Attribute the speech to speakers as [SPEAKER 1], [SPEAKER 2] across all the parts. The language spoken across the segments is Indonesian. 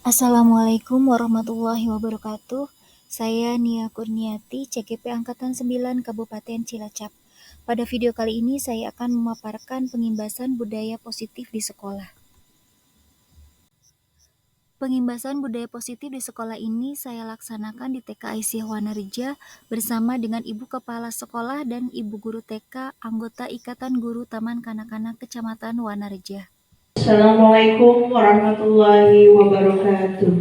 [SPEAKER 1] Assalamualaikum warahmatullahi wabarakatuh. Saya Nia Kurniati, CGP Angkatan 9 Kabupaten Cilacap. Pada video kali ini saya akan memaparkan pengimbasan budaya positif di sekolah. Pengimbasan budaya positif di sekolah ini saya laksanakan di TKI Wanerja bersama dengan Ibu Kepala Sekolah dan Ibu Guru TK anggota Ikatan Guru Taman Kanak-Kanak Kecamatan Wanerja.
[SPEAKER 2] Assalamualaikum warahmatullahi wabarakatuh.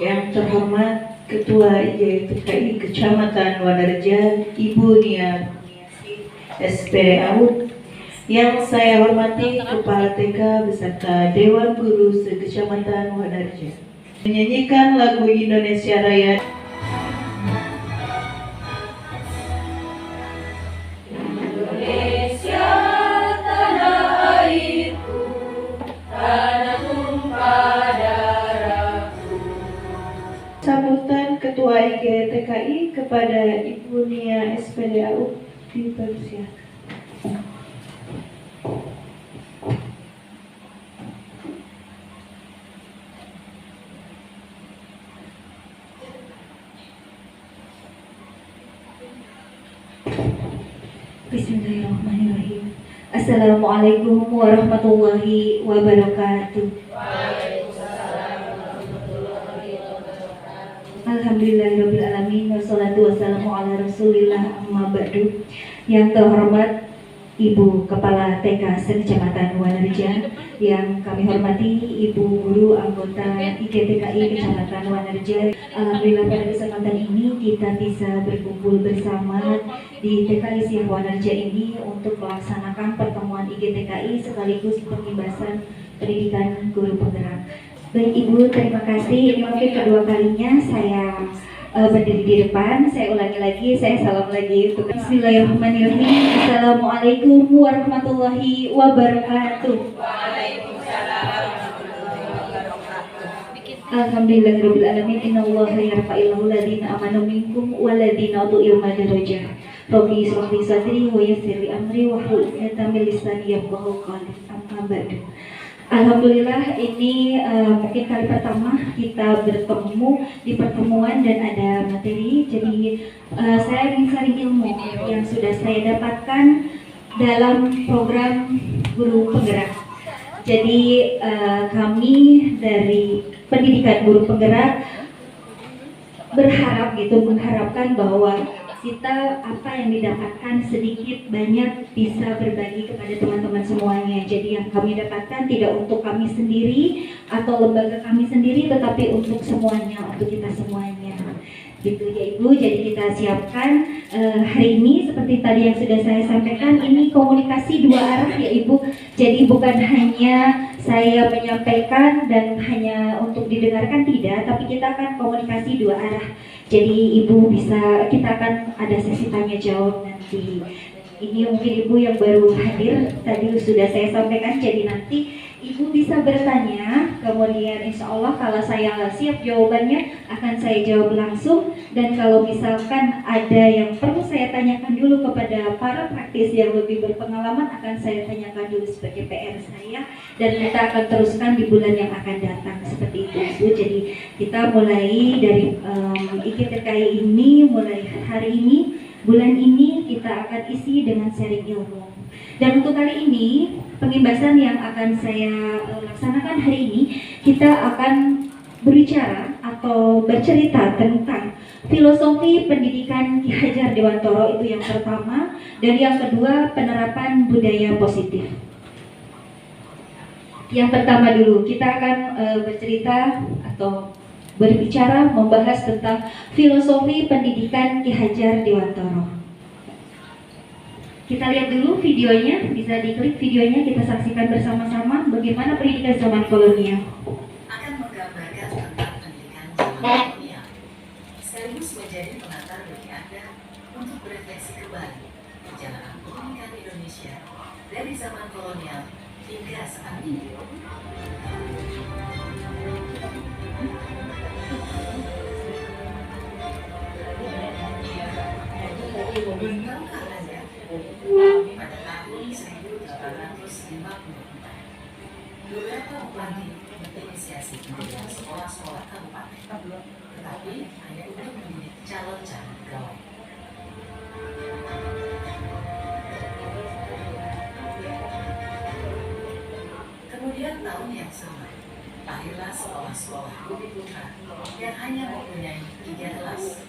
[SPEAKER 2] Yang terhormat Ketua IJTKI Kecamatan Wanerja, Ibu Nia SPD AUD. Yang saya hormati Kepala TK beserta Dewan Guru se-Kecamatan Wanerja. Menyanyikan lagu Indonesia Raya. Sambutan Ketua IGTKI kepada Ibu Nia SPD AUD dipersilakan.
[SPEAKER 3] Bismillahirrahmanirrahim. Assalamualaikum warahmatullahi wabarakatuh. Alhamdulillahirrahmanirrahim. Wassalatu wassalamu ala rasulillah amma ba'du. Yang terhormat Ibu Kepala TK se-Kecamatan Wanerja, yang kami hormati Ibu Guru anggota IGTKI Kecamatan Wanerja. Alhamdulillah pada kesempatan ini kita bisa berkumpul bersama di TKI Wanerja ini untuk melaksanakan pertemuan IGTKI sekaligus pengimbasan pendidikan guru penggerak. Baik Ibu, terima kasih. Ini mungkin kedua kalinya saya berdiri di depan. Saya ulangi lagi, saya salam lagi untuk Bismillahirrahmanirrahim. Assalamualaikum warahmatullahi wabarakatuh. Alhamdulillahirrahmanirrahim. Innallaha yarfa'illahu ladina amanu minkum waladina utul ilma darajah. Rabbi israh li sadri wa yassir li amri wahlul 'uqdatam min lisani yafqahu qawli. Amma ba'du. Alhamdulillah ini mungkin kali pertama kita bertemu di pertemuan dan ada materi. Jadi saya ingin sharing ilmu yang sudah saya dapatkan dalam program guru penggerak. Jadi kami dari pendidikan guru penggerak mengharapkan bahwa kita apa yang didapatkan sedikit banyak bisa berbagi kepada teman-teman semuanya. Jadi yang kami dapatkan tidak untuk kami sendiri atau lembaga kami sendiri, tetapi untuk semuanya, untuk kita semuanya. Gitu ya Ibu. Jadi kita siapkan hari ini seperti tadi yang sudah saya sampaikan, ini komunikasi dua arah ya Ibu. Jadi bukan hanya saya menyampaikan dan hanya untuk didengarkan, tidak, tapi kita akan komunikasi dua arah. Jadi Ibu kita akan ada sesi tanya jawab nanti. Ini mungkin Ibu yang baru hadir, tadi sudah saya sampaikan, jadi nanti Ibu bisa bertanya, kemudian insya Allah kalau saya siap jawabannya akan saya jawab langsung. Dan kalau misalkan ada yang perlu saya tanyakan dulu kepada para praktisi yang lebih berpengalaman, akan saya tanyakan dulu sebagai PR saya. Dan kita akan teruskan di bulan yang akan datang, seperti itu Ibu. Jadi kita mulai dari IGTKI ini, mulai hari ini, bulan ini kita akan isi dengan sharing ilmu. Dan untuk kali ini, pengimbasan yang akan saya laksanakan hari ini, kita akan berbicara atau bercerita tentang filosofi pendidikan Ki Hajar Dewantoro, itu yang pertama. Dan yang kedua, penerapan budaya positif. Yang pertama dulu, kita akan bercerita atau berbicara membahas tentang filosofi pendidikan Ki Hajar Dewantoro. Kita lihat dulu videonya, bisa diklik videonya, kita saksikan bersama-sama bagaimana pendidikan zaman kolonial.
[SPEAKER 4] Akan menggambarkan tentang pendidikan zaman kolonial, sekaligus menjadi pengantar bagi Anda untuk berefleksi kembali perjalanan pendidikan Indonesia dari zaman kolonial hingga saat ini. Tahukah Anda, pada tahun 1854, Beberapa upah ini berinisiasi mendirikan sekolah-sekolah kabupaten, tetapi hanya untuk mendidik calon-calon pegawai. Kemudian tahun yang sama, lahirlah sekolah-sekolah Bumi Putra yang hanya mempunyai 3 kelas.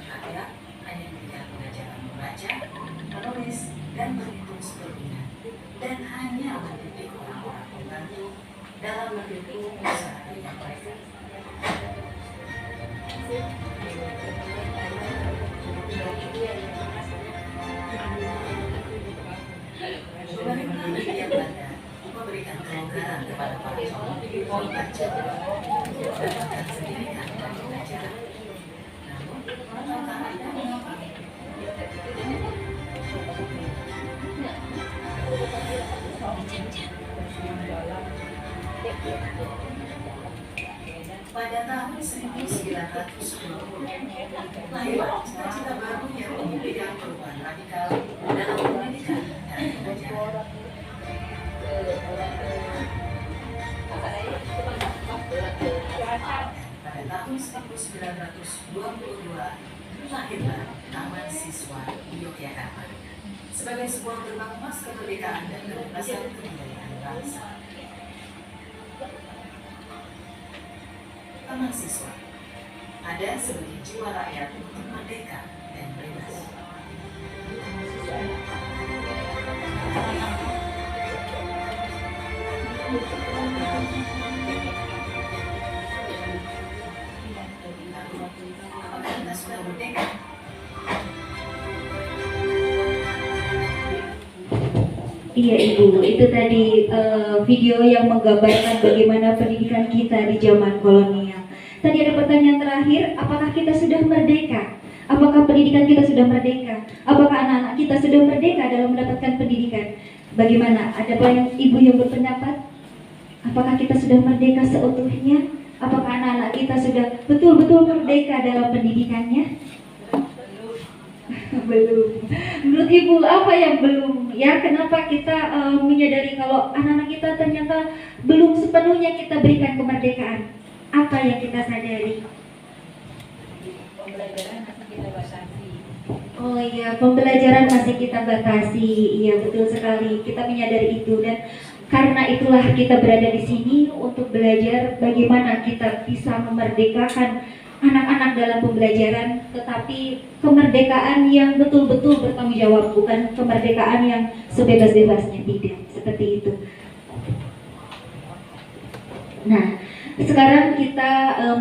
[SPEAKER 4] Anak hanya diberikan pengajaran membaca, menulis, dan berhitung sepertinya, dan hanya mendidik orang-orang pembantu dalam mendukung usaha ringan mereka. Pemerintah Hindia Belanda memberikan kelonggaran kepada para calon pelajar untuk mendapatkan pendidikan dan pengajaran. Namun, tahukah Anda mengapa? Pada tahun 1920, lahirlah cita-cita baru yang memberikan perubahan radikal dalam pendidikan dan pengajaran. Pada tahun 1922, lahirlah Taman Siswa di Yogyakarta sebagai sebuah gerbang emas kemerdekaan dan kebebasan kebudayaan bangsa. Taman Siswa ada sebagai jiwa rakyat untuk merdeka dan bebas. Apakah kita sudah merdeka?
[SPEAKER 3] Iya Ibu, itu tadi video yang menggambarkan bagaimana pendidikan kita di zaman kolonial. Tadi ada pertanyaan terakhir, apakah kita sudah merdeka? Apakah pendidikan kita sudah merdeka? Apakah anak-anak kita sudah merdeka dalam mendapatkan pendidikan? Bagaimana? Ada banyak ibu yang berpendapat, apakah kita sudah merdeka seutuhnya? Apakah anak-anak kita sudah betul-betul merdeka dalam pendidikannya? Belum. Menurut Ibu apa yang belum? Ya, kenapa kita menyadari kalau anak-anak kita ternyata belum sepenuhnya kita berikan kemerdekaan? Apa yang kita sadari?
[SPEAKER 5] Pembelajaran masih kita batasi.
[SPEAKER 3] Oh iya, pembelajaran masih kita batasi. Iya, betul sekali. Kita menyadari itu, dan karena itulah kita berada di sini untuk belajar bagaimana kita bisa memerdekakan anak-anak dalam pembelajaran, tetapi kemerdekaan yang betul-betul bertanggung jawab, bukan kemerdekaan yang sebebas-bebasnya, tidak seperti itu. Nah, sekarang kita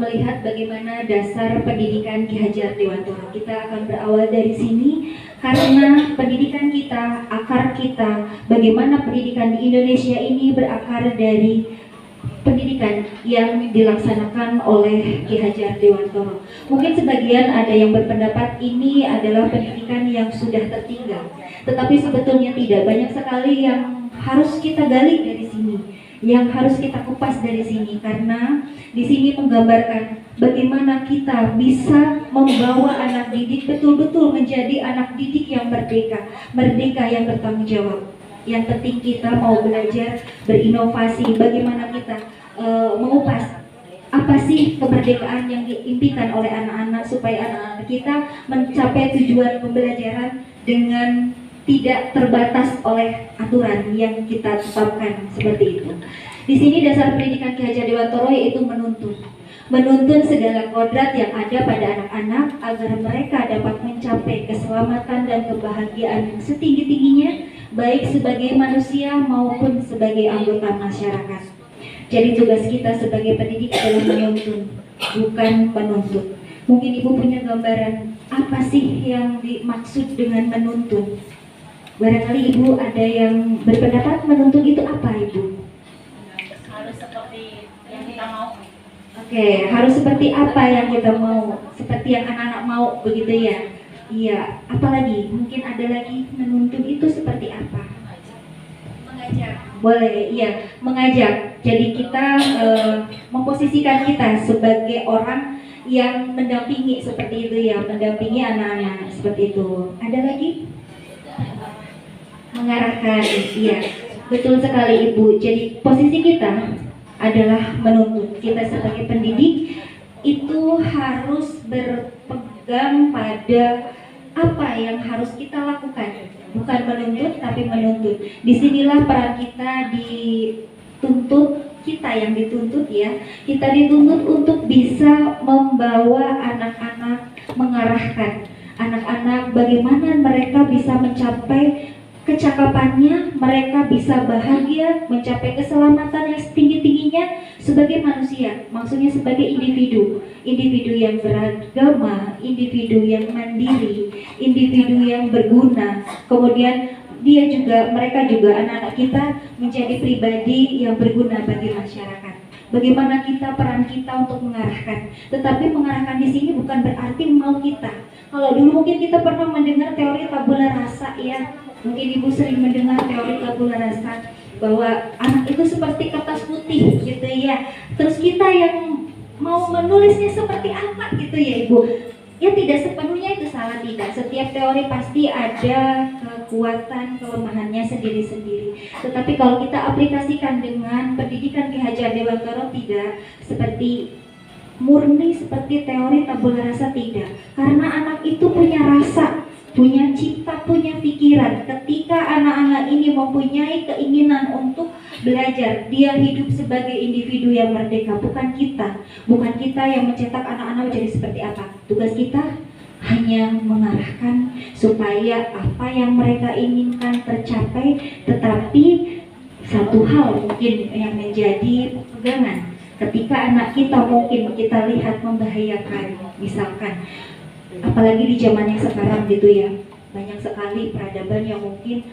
[SPEAKER 3] melihat bagaimana dasar pendidikan Ki Hajar Dewantara. Kita akan berawal dari sini karena pendidikan kita, akar kita, bagaimana pendidikan di Indonesia ini berakar dari pendidikan yang dilaksanakan oleh Ki Hajar Dewantara. Mungkin sebagian ada yang berpendapat ini adalah pendidikan yang sudah tertinggal, tetapi sebetulnya tidak. Banyak sekali yang harus kita gali dari sini, yang harus kita kupas dari sini, karena di sini menggambarkan bagaimana kita bisa membawa anak didik betul-betul menjadi anak didik yang merdeka, merdeka yang bertanggung jawab. Yang penting kita mau belajar berinovasi, bagaimana kita mengupas apa sih kemerdekaan yang diimpikan oleh anak-anak, supaya anak-anak kita mencapai tujuan pembelajaran dengan tidak terbatas oleh aturan yang kita tetapkan seperti itu. Di sini dasar pendidikan Ki Hajar Dewantara yaitu menuntun segala kodrat yang ada pada anak-anak agar mereka dapat mencapai keselamatan dan kebahagiaan yang setinggi-tingginya, baik sebagai manusia maupun sebagai anggota masyarakat. Jadi tugas kita sebagai pendidik adalah menuntun, bukan menuntut. Mungkin Ibu punya gambaran apa sih yang dimaksud dengan menuntun? Barangkali Ibu ada yang berpendapat menuntun itu apa, Ibu?
[SPEAKER 5] Harus seperti yang kita mau.
[SPEAKER 3] Oke, harus seperti apa yang kita mau? Seperti yang anak-anak mau, begitu ya? Iya, apalagi? Mungkin ada lagi, menuntun itu seperti apa? Mengajak. Boleh, iya, mengajak. Jadi kita memposisikan kita sebagai orang yang mendampingi seperti itu ya, mendampingi anak-anak seperti itu. Ada lagi? mengarahkan. Iya, betul sekali Ibu. Jadi posisi kita adalah menuntut. Kita sebagai pendidik itu harus berpegang pada apa yang harus kita lakukan, bukan menuntut tapi menuntut. Disinilah peran kita dituntut, kita yang dituntut ya, kita dituntut untuk bisa membawa anak-anak, mengarahkan anak-anak bagaimana mereka bisa mencapai kecakapannya, mereka bisa bahagia, mencapai keselamatan yang setinggi-tingginya sebagai manusia, maksudnya sebagai individu, individu yang beragama, individu yang mandiri, individu yang berguna. Kemudian mereka juga anak-anak kita menjadi pribadi yang berguna bagi masyarakat. Bagaimana peran kita untuk mengarahkan, tetapi mengarahkan di sini bukan berarti mau kita. Kalau dulu mungkin kita pernah mendengar teori tabula rasa ya, mungkin Ibu sering mendengar teori tabula rasa bahwa anak itu seperti kertas putih gitu ya. Terus kita yang mau menulisnya seperti apa gitu ya Ibu. Ya tidak sepenuhnya itu salah, tidak. Setiap teori pasti ada kekuatan kelemahannya sendiri-sendiri. Tetapi kalau kita aplikasikan dengan pendidikan Ki Hajar Dewantara tidak seperti murni seperti teori tabula rasa, tidak. Karena anak itu punya rasa, punya cipta, punya pikiran. Ketika anak-anak ini mempunyai keinginan untuk belajar, dia hidup sebagai individu yang merdeka, bukan kita yang mencetak anak-anak menjadi seperti apa. Tugas kita hanya mengarahkan supaya apa yang mereka inginkan tercapai, tetapi satu hal mungkin yang menjadi pegangan ketika anak kita mungkin kita lihat membahayakan, misalkan apalagi di zaman yang sekarang gitu ya, banyak sekali peradaban yang mungkin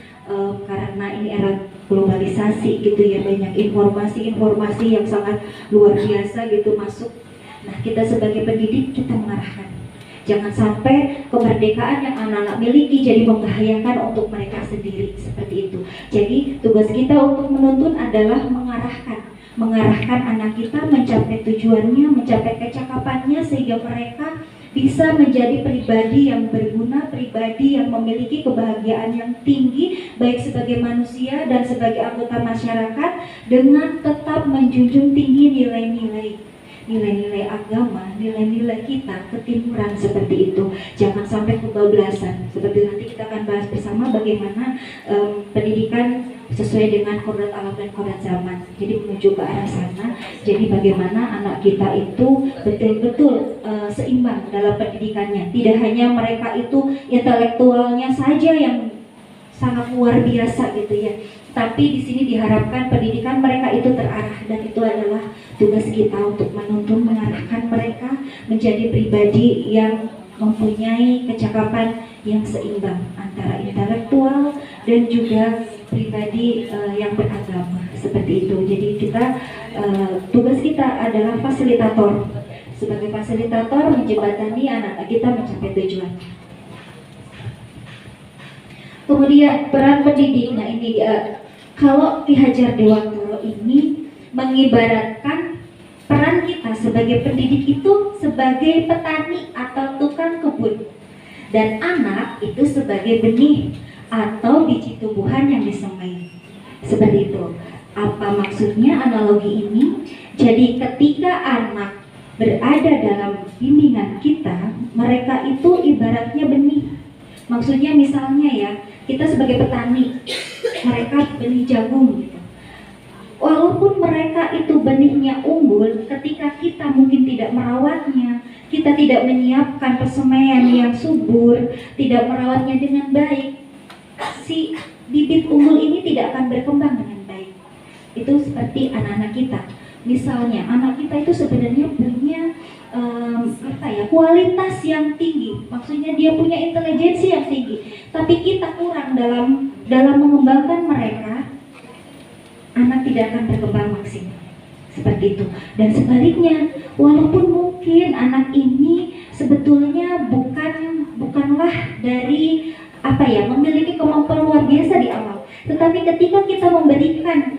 [SPEAKER 3] karena ini era globalisasi gitu ya, banyak informasi yang sangat luar biasa gitu masuk. Nah, kita sebagai pendidik kita mengarahkan, jangan sampai kemerdekaan yang anak-anak miliki jadi membahayakan untuk mereka sendiri, seperti itu. Jadi tugas kita untuk menuntun adalah mengarahkan anak kita mencapai tujuannya, mencapai kecakapannya, sehingga mereka bisa menjadi pribadi yang berguna, pribadi yang memiliki kebahagiaan yang tinggi, baik sebagai manusia dan sebagai anggota masyarakat, dengan tetap menjunjung tinggi nilai-nilai agama, nilai-nilai kita, ketimuran seperti itu. Jangan sampai kebablasan. Seperti nanti kita akan bahas bersama bagaimana pendidikan sesuai dengan kodrat alam dan kodrat zaman. Jadi menuju ke arah sana. Jadi bagaimana anak kita itu betul-betul seimbang dalam pendidikannya. Tidak hanya mereka itu intelektualnya saja yang sangat luar biasa gitu ya. Tapi di sini diharapkan pendidikan mereka itu terarah, dan itu adalah tugas kita untuk menuntun, mengarahkan mereka menjadi pribadi yang mempunyai kecakapan yang seimbang antara intelektual dan juga pribadi yang beragama, seperti itu. Jadi tugas kita adalah fasilitator. Sebagai fasilitator menjembatani anak kita mencapai tujuan. Kemudian peran pendidik. Nah ini kalau Ki Hajar Dewantara ini mengibaratkan peran kita sebagai pendidik itu sebagai petani atau tukang kebun, dan anak itu sebagai benih atau biji tumbuhan yang disemai. Seperti itu. Apa maksudnya analogi ini? Jadi ketika anak berada dalam bimbingan kita, mereka itu ibaratnya benih. Maksudnya misalnya ya, kita sebagai petani, mereka benih jagung gitu. Walaupun mereka itu benihnya unggul, ketika kita mungkin tidak merawatnya, kita tidak menyiapkan persemaian yang subur, tidak merawatnya dengan baik, si bibit unggul ini tidak akan berkembang dengan baik. Itu seperti anak-anak kita. Misalnya anak kita itu sebenarnya punya kualitas yang tinggi, maksudnya dia punya intelijensi yang tinggi, tapi kita kurang dalam mengembangkan mereka, anak tidak akan berkembang maksimal. Seperti itu. Dan sebaliknya, walaupun mungkin anak ini sebetulnya bukanlah dari memiliki kemampuan luar biasa di awal, tetapi ketika kita memberikan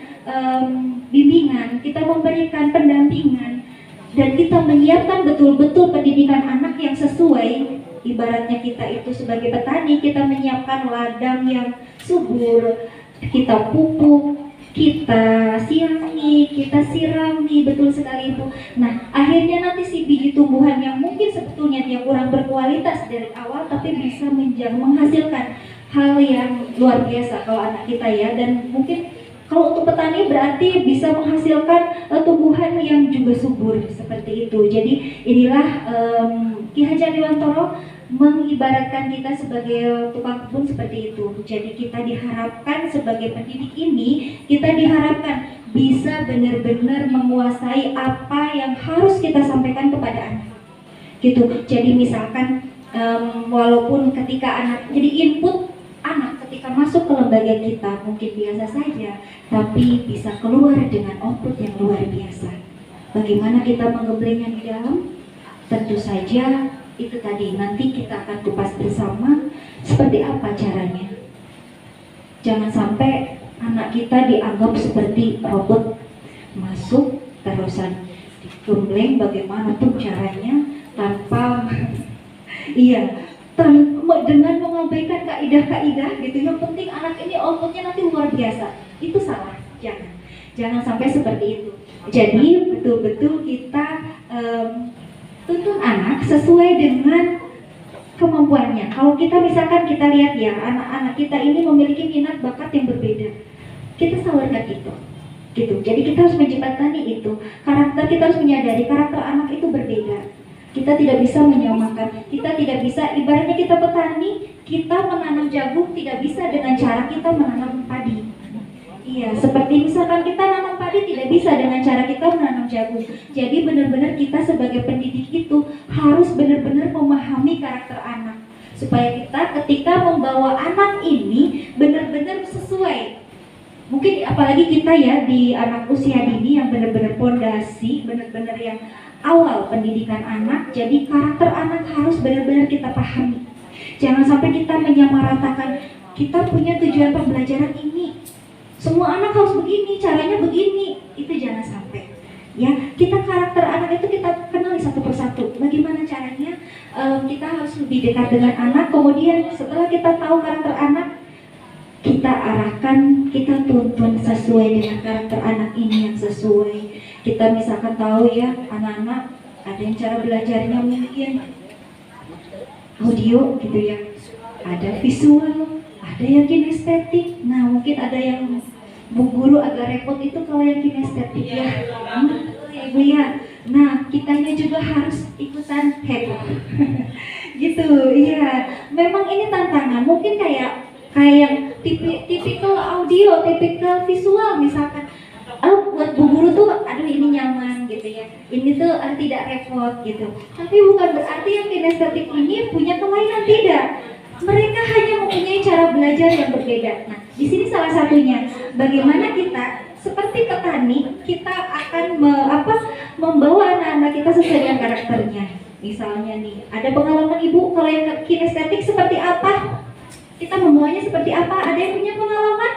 [SPEAKER 3] bimbingan, kita memberikan pendampingan, dan kita menyiapkan betul-betul pendidikan anak yang sesuai, ibaratnya kita itu sebagai petani, kita menyiapkan ladang yang subur, kita pupuk, kita siangi, kita sirami, betul sekali Ibu. Nah, akhirnya nanti si biji tumbuhan yang mungkin sebetulnya dia kurang berkualitas dari awal, tapi bisa menghasilkan hal yang luar biasa kalau anak kita ya. Dan mungkin kalau untuk petani berarti bisa menghasilkan tumbuhan yang juga subur seperti itu. Jadi inilah Ki Hajar Dewantoro mengibaratkan kita sebagai tukang kebun seperti itu. Jadi kita diharapkan sebagai pendidik ini, kita diharapkan bisa benar-benar menguasai apa yang harus kita sampaikan kepada anak. Gitu. Jadi misalkan walaupun ketika anak jadi input anak ketika masuk ke lembaga kita mungkin biasa saja, tapi bisa keluar dengan output yang luar biasa. Bagaimana kita menggemblengnya di dalam? Tentu saja itu tadi nanti kita akan kupas bersama seperti apa caranya. Jangan sampai anak kita dianggap seperti robot masuk terusan digembleng bagaimanapun caranya tanpa dengan mengabaikan kaidah-kaidah gitu. Yang penting anak ini outputnya nanti luar biasa. Itu salah, jangan sampai seperti itu. Jadi betul-betul kita tuntun anak sesuai dengan kemampuannya. Kalau kita misalkan kita lihat ya, anak-anak kita ini memiliki minat bakat yang berbeda, kita salurkan itu gitu. Jadi kita harus menjembatani itu. Karakter, kita harus menyadari karakter anak itu berbeda. Kita tidak bisa menyamakan, kita tidak bisa, ibaratnya kita petani, kita menanam jagung tidak bisa dengan cara kita menanam padi. Iya, seperti misalkan kita nanam padi tidak bisa dengan cara kita menanam jagung. Jadi benar-benar kita sebagai pendidik itu harus benar-benar memahami karakter anak, supaya kita ketika membawa anak ini benar-benar sesuai. Mungkin apalagi kita ya di anak usia dini yang benar-benar pondasi, benar-benar yang awal pendidikan anak. Jadi karakter anak harus benar-benar kita pahami. Jangan sampai kita menyamaratakan, kita punya tujuan pembelajaran ini, semua anak harus begini, caranya begini. Itu jangan sampai. Ya, kita karakter anak itu kita kenali satu persatu. Bagaimana caranya? Kita harus lebih dekat dengan anak. Kemudian setelah kita tahu karakter anak, kita arahkan, kita tuntun sesuai dengan karakter anak ini yang sesuai. Kita misalkan tahu ya, anak-anak ada yang cara belajarnya mungkin audio gitu ya, ada visual, ada yang kinestetik. Nah mungkin ada yang Bu Guru agak repot itu kalau yang kinestetik ya, ya Ibu ya. Nah kitanya juga harus ikutan heboh gitu. Iya, memang ini tantangan. Mungkin kayak tipikal audio, tipikal visual misalkan. Buat Bu Guru tuh, aduh ini nyaman gitu ya, ini tuh tidak repot gitu. Tapi bukan berarti yang kinestetik ini punya kelainan, tidak. Mereka hanya mempunyai cara belajar yang berbeda. Nah, di sini salah satunya, bagaimana kita seperti petani, kita akan membawa anak-anak kita sesuai dengan karakternya. Misalnya nih, ada pengalaman Ibu kalau yang kinestetik seperti apa? Kita membawanya seperti apa? Ada yang punya pengalaman?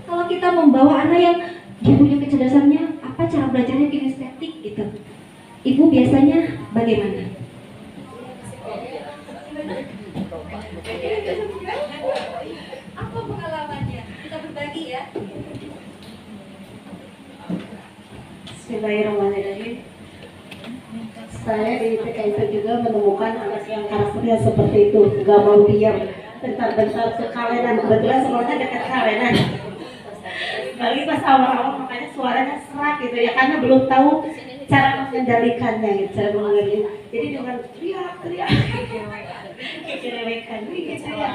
[SPEAKER 3] Kalau kita membawa anak yang dia punya kecerdasannya, apa cara belajarnya kinestetik gitu, Ibu biasanya bagaimana? Apa pengalamannya? Kita berbagi ya.
[SPEAKER 6] Bismillahirrahmanirrahim. Saya di TKIP juga menemukan anak yang karakternya seperti itu, gak mau diam, bentar-bentar ke kalenan, kebetulan sekolahnya dekat kalenan. Bagi pas awal-awal makanya suaranya serak gitu ya, karena belum tahu cara mengendalikannya gitu, cara mengendalikannya. Jadi dengan teriak-teriak kejerewekan gitu ya.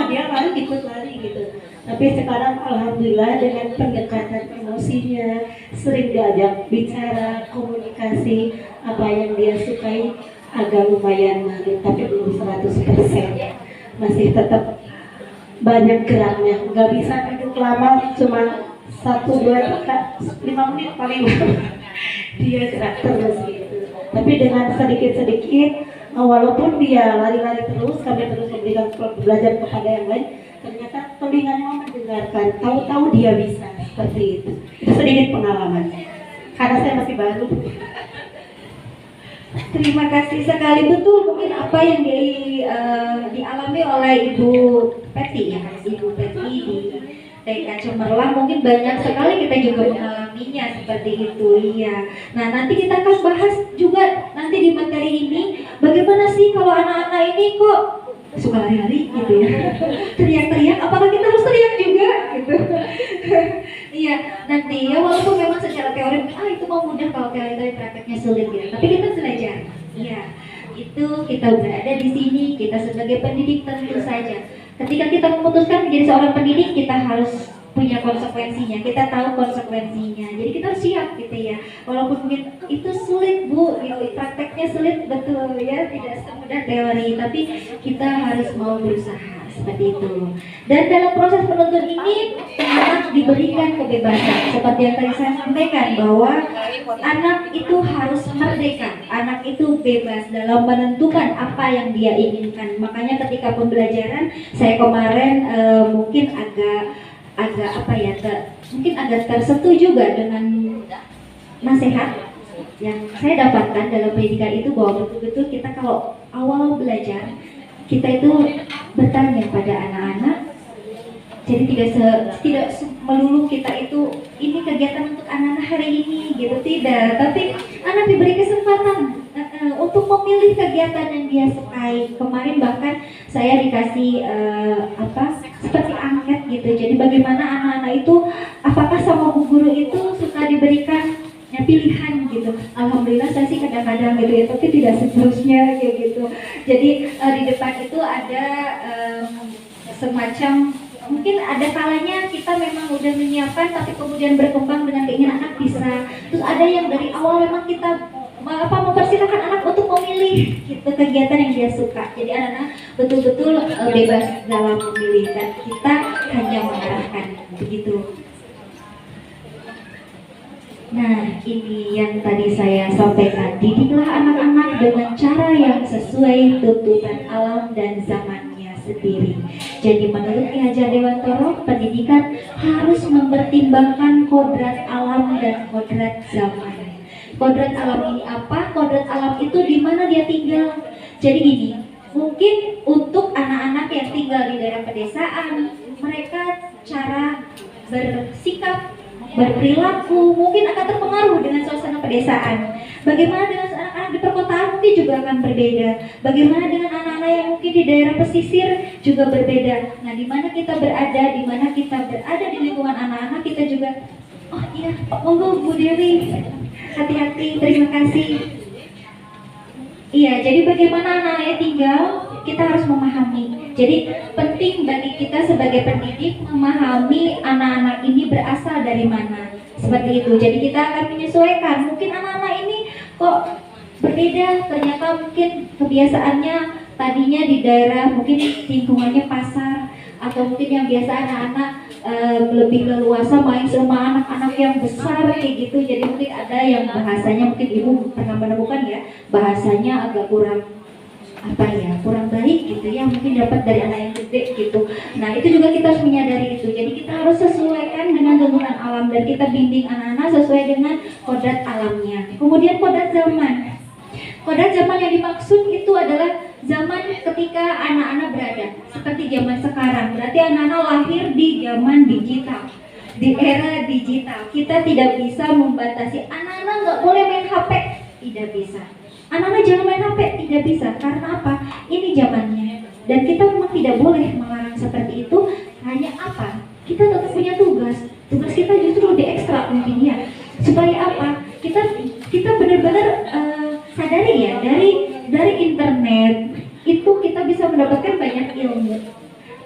[SPEAKER 6] Dia lari ikut lari gitu. Tapi sekarang alhamdulillah dengan pendekatan emosinya, sering diajak bicara, komunikasi, apa yang dia sukai agak lumayan narik, tapi belum 100%. Masih tetap banyak geraknya, nggak bisa duduk lama, cuma 1, 2, 3, 5 menit paling dia gerak terus gitu. Tapi dengan sedikit-sedikit, walaupun dia lari-lari terus, kami terus memberikan belajar kepada yang lain, ternyata telinganya mendengarkan, tahu-tahu dia bisa seperti itu. Itu sedikit pengalaman, karena saya masih baru.
[SPEAKER 3] Terima kasih sekali, betul mungkin apa yang dialami oleh Ibu Peti ya, Ibu Peti di TK Cemerlang mungkin banyak sekali kita juga mengalaminya seperti itu, iya. Nah nanti kita akan bahas juga nanti di materi ini bagaimana sih kalau anak-anak ini kok suka lari-lari gitu ya, teriak-teriak, apakah kita harus teriak juga gitu. Iya, nanti ya walaupun memang secara teori itu mau mudah, kalau teori prakteknya sulit gitu, tapi kita belajar. Iya, itu kita berada di sini, kita sebagai pendidik tentu saja. Ketika kita memutuskan menjadi seorang pendidik, kita harus punya konsekuensinya, kita tahu konsekuensinya. Jadi kita harus siap gitu ya. Walaupun mungkin itu sulit Bu, gitu, prakteknya sulit betul ya, tidak semudah teori, tapi kita harus mau berusaha seperti itu. Dan dalam proses penuntun ini anak diberikan kebebasan, seperti yang tadi saya sampaikan bahwa anak itu harus merdeka, anak itu bebas dalam menentukan apa yang dia inginkan. Makanya ketika pembelajaran saya kemarin mungkin agak mungkin agak tersentuh juga dengan nasihat yang saya dapatkan dalam pendidikan itu, bahwa betul-betul kita kalau awal belajar kita itu bertanya pada anak-anak. Jadi tidak melulu kita itu ini kegiatan untuk anak-anak hari ini gitu, tidak, tapi anak diberi kesempatan untuk memilih kegiatan yang dia sukai. Kemarin bahkan saya dikasih seperti angket gitu. Jadi bagaimana anak-anak itu, apakah sama bu guru itu suka diberikan pilihan gitu. Alhamdulillah saya sih kadang-kadang gitu ya, tapi tidak seterusnya kayak gitu. Jadi di depan itu ada semacam, mungkin ada kalanya kita memang udah menyiapkan tapi kemudian berkembang dengan keinginan anak bisa. Terus ada yang dari awal memang kita mempersilahkan anak untuk memilih gitu kegiatan yang dia suka. Jadi anak-anak betul-betul bebas dalam memilih dan kita hanya mengarahkan begitu. Nah, ini yang tadi saya sampaikan. Didiklah anak-anak dengan cara yang sesuai tuntutan alam dan zamannya sendiri. Jadi menurut Ki Hajar Dewantoro, pendidikan harus mempertimbangkan kodrat alam dan kodrat zaman. Kodrat alam ini apa? Kodrat alam itu di mana dia tinggal. Jadi gini, mungkin untuk anak-anak yang tinggal di daerah pedesaan, mereka cara bersikap, berperilaku mungkin akan terpengaruh dengan suasana pedesaan. Bagaimana dengan anak-anak di perkotaan mungkin juga akan berbeda. Bagaimana dengan anak-anak yang mungkin di daerah pesisir juga berbeda. Nah, di mana kita berada di lingkungan anak-anak, kita juga, oh iya, monggo Bu Dewi, hati-hati, terima kasih. Iya, jadi bagaimana anak-anaknya tinggal, kita harus memahami. Jadi penting bagi kita sebagai pendidik memahami anak-anak ini berasal dari mana. Seperti itu. Jadi kita akan menyesuaikan. Mungkin anak-anak ini kok berbeda, ternyata mungkin kebiasaannya tadinya di daerah mungkin lingkungannya pasar, atau mungkin yang biasa anak-anak lebih leluasa main sama anak-anak yang besar kayak gitu. Jadi mungkin ada yang bahasanya, mungkin ibu pernah menemukan ya, bahasanya agak kurang baik gitu ya, mungkin dapat dari anak yang gede gitu. Nah itu juga kita harus menyadari itu. Jadi kita harus sesuaikan dengan tuntunan alam dan kita bimbing anak-anak sesuai dengan kodrat alamnya. Kemudian kodrat zaman. Kodrat zaman yang dimaksud itu adalah zaman ketika anak-anak berada seperti zaman sekarang. Berarti anak-anak lahir di zaman digital, di era digital. Kita tidak bisa membatasi anak-anak nggak boleh main HP, tidak bisa. Anak-anak jangan main HP, tidak bisa. Karena apa? Ini zamannya. Dan kita memang tidak boleh melarang seperti itu. Hanya apa? Kita tetap punya tugas. Tugas kita justru lebih ekstra mungkin ya. Supaya apa? Kita benar-benar sadari ya, dari internet itu kita bisa mendapatkan banyak ilmu.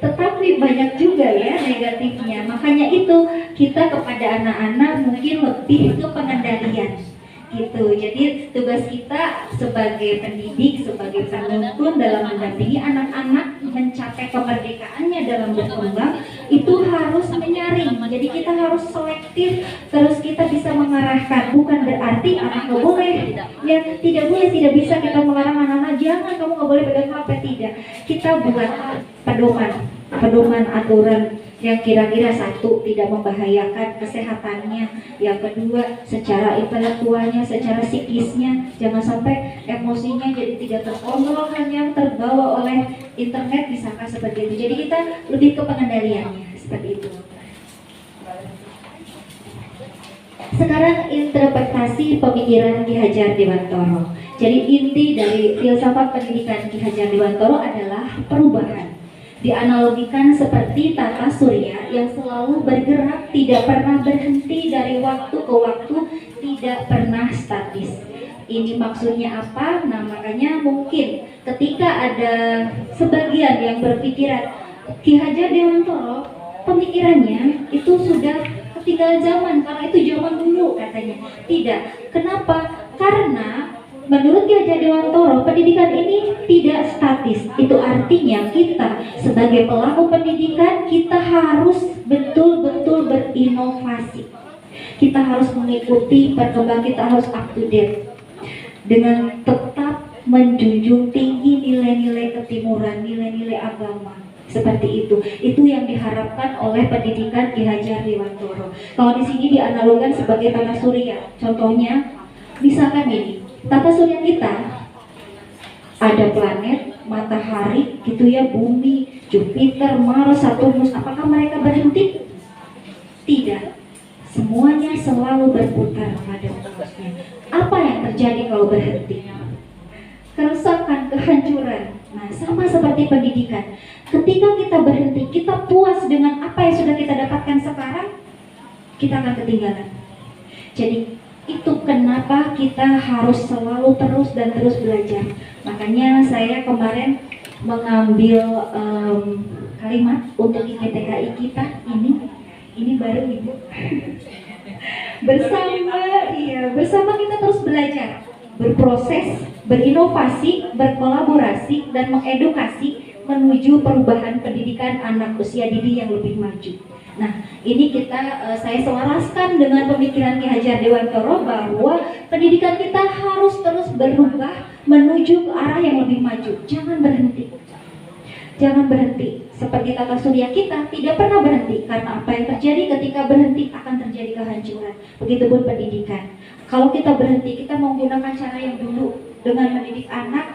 [SPEAKER 3] Tetapi banyak juga ya negatifnya. Makanya itu kita kepada anak-anak mungkin lebih ke pengendalian gitu. Jadi tugas kita sebagai pendidik, sebagai penuntun dalam mendampingi anak-anak mencapai kemerdekaannya dalam berkembang itu harus menyaring. Jadi kita harus selektif, terus kita bisa mengarahkan. Bukan berarti anak nggak boleh, ya tidak bisa kita melarang anak-anak jangan, kamu nggak boleh pegang HP, tidak. Kita buat pedoman. pedoman aturan yang kira-kira satu tidak membahayakan kesehatannya, yang kedua secara intelektualnya, secara psikisnya, jangan sampai emosinya jadi tidak terkontrol hanya terbawa oleh internet misalkan seperti itu. Jadi kita lebih ke pengendaliannya seperti itu. Sekarang interpretasi pemikiran Ki Hajar Dewantoro. Jadi inti dari filsafat pendidikan Ki Hajar Dewantoro adalah perubahan. Dianalogikan seperti tata surya yang selalu bergerak, tidak pernah berhenti dari waktu ke waktu, tidak pernah statis. Ini maksudnya apa? Nah, makanya mungkin ketika ada sebagian yang berpikiran Ki Hajar Dewantoro pemikirannya itu sudah ketinggalan zaman karena itu zaman dulu katanya. Tidak. Kenapa? Karena menurut Ki Hajar Dewantoro, pendidikan ini tidak statis. Itu artinya kita sebagai pelaku pendidikan, kita harus betul-betul berinovasi. Kita harus mengikuti perkembangan, kita harus up to date. Dengan tetap menjunjung tinggi nilai-nilai ketimuran, nilai-nilai agama. Seperti itu. Itu yang diharapkan oleh pendidikan Ki Hajar Dewantoro. Kalau di sini dianalogikan sebagai tata surya. Contohnya, misalkan ini, tata surya kita ada planet, matahari, gitu ya, bumi, Jupiter, Mars, Saturnus. Apakah mereka berhenti? Tidak. Semuanya selalu berputar pada fokusnya. Apa yang terjadi kalau berhenti? Kerusakan, kehancuran. Nah, sama seperti pendidikan. Ketika kita berhenti, kita puas dengan apa yang sudah kita dapatkan sekarang, kita akan ketinggalan. Jadi itu kenapa kita harus selalu terus dan terus belajar. Makanya saya kemarin mengambil kalimat untuk IGTKI kita ini baru Ibu. bersama kita terus belajar, berproses, berinovasi, berkolaborasi dan mengedukasi menuju perubahan pendidikan anak usia dini yang lebih maju. Nah, ini saya selaraskan dengan pemikiran Ki Hajar Dewantoro bahwa pendidikan kita harus terus berubah menuju ke arah yang lebih maju. Jangan berhenti. Jangan berhenti. Seperti tata surya kita tidak pernah berhenti, karena apa yang terjadi ketika berhenti akan terjadi kehancuran. Begitupun pendidikan. Kalau kita berhenti, kita menggunakan cara yang dulu dengan mendidik anak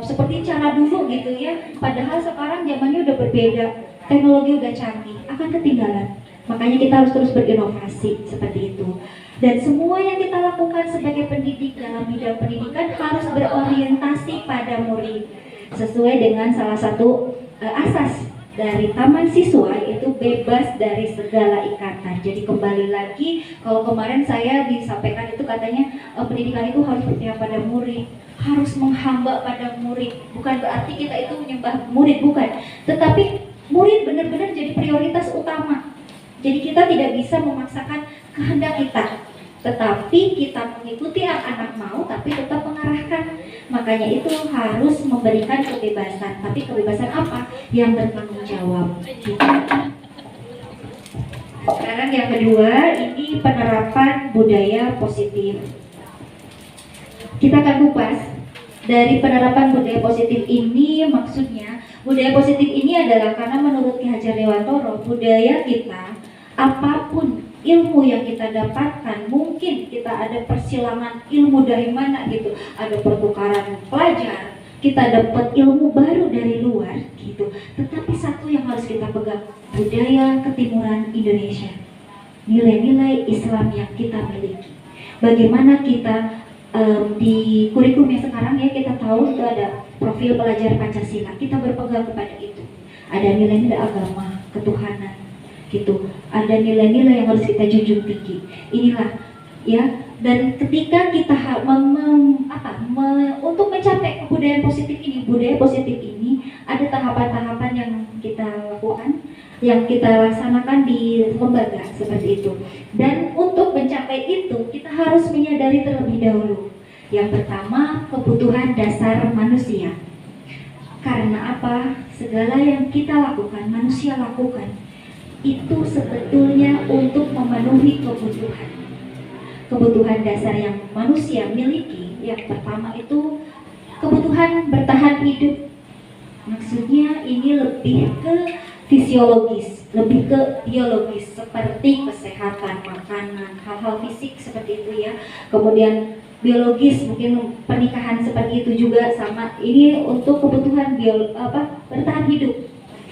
[SPEAKER 3] seperti cara dulu gitu ya. Padahal sekarang zamannya udah berbeda. Teknologi udah canggih, akan ketinggalan. Makanya kita harus terus berinovasi seperti itu. Dan semua yang kita lakukan sebagai pendidik dalam bidang pendidikan harus berorientasi pada murid, sesuai dengan salah satu asas dari Taman Siswa, yaitu bebas dari segala ikatan. Jadi kembali lagi, kalau kemarin saya disampaikan itu katanya pendidikan itu harus berpihak pada murid, harus menghamba pada murid. Bukan berarti kita itu menyembah murid, bukan. Tetapi murid benar-benar jadi prioritas utama. Jadi kita tidak bisa memaksakan kehendak kita, tetapi kita mengikuti yang anak mau, tapi tetap mengarahkan. Makanya itu harus memberikan kebebasan. Tapi kebebasan apa? Yang bertanggung jawab. Sekarang yang kedua, ini penerapan budaya positif. Kita akan kupas dari penerapan budaya positif ini. Maksudnya budaya positif ini adalah karena menurut Ki Hajar Dewantoro, budaya kita, apapun ilmu yang kita dapatkan, mungkin kita ada persilangan ilmu dari mana gitu, ada pertukaran pelajar, kita dapat ilmu baru dari luar gitu. Tetapi satu yang harus kita pegang, budaya ketimuran Indonesia, nilai-nilai Islam yang kita miliki. Bagaimana kita di kurikulum yang sekarang ya, kita tahu itu ada profil pelajar Pancasila, kita berpegang kepada itu. Ada nilai-nilai agama, ketuhanan gitu. Ada nilai-nilai yang harus kita junjung tinggi. Inilah ya. Dan ketika kita untuk mencapai kebudayaan positif ini, budaya positif ini, ada tahapan-tahapan yang kita lakukan, yang kita laksanakan di lembaga seperti itu. Dan untuk mencapai itu, kita harus menyadari terlebih dahulu. Yang pertama, kebutuhan dasar manusia. Karena apa? Segala yang kita lakukan, manusia lakukan, itu sebetulnya untuk memenuhi kebutuhan dasar yang manusia miliki. Yang pertama itu kebutuhan bertahan hidup. Maksudnya ini lebih ke fisiologis, lebih ke biologis seperti kesehatan, makanan, hal-hal fisik seperti itu ya. Kemudian biologis mungkin pernikahan seperti itu juga sama. Ini untuk kebutuhan bertahan hidup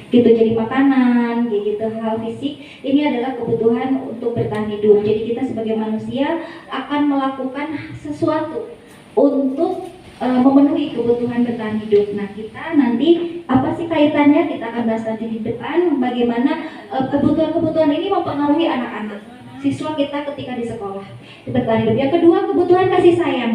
[SPEAKER 3] gitu, jadi makanan gitu, hal fisik ini adalah kebutuhan untuk bertahan hidup. Jadi kita sebagai manusia akan melakukan sesuatu untuk memenuhi kebutuhan bertahan hidup. Nah, kita nanti apa sih kaitannya, kita akan bahas nanti di depan bagaimana kebutuhan-kebutuhan ini mempengaruhi anak-anak siswa kita ketika di sekolah bertahan hidup. Yang kedua, kebutuhan kasih sayang.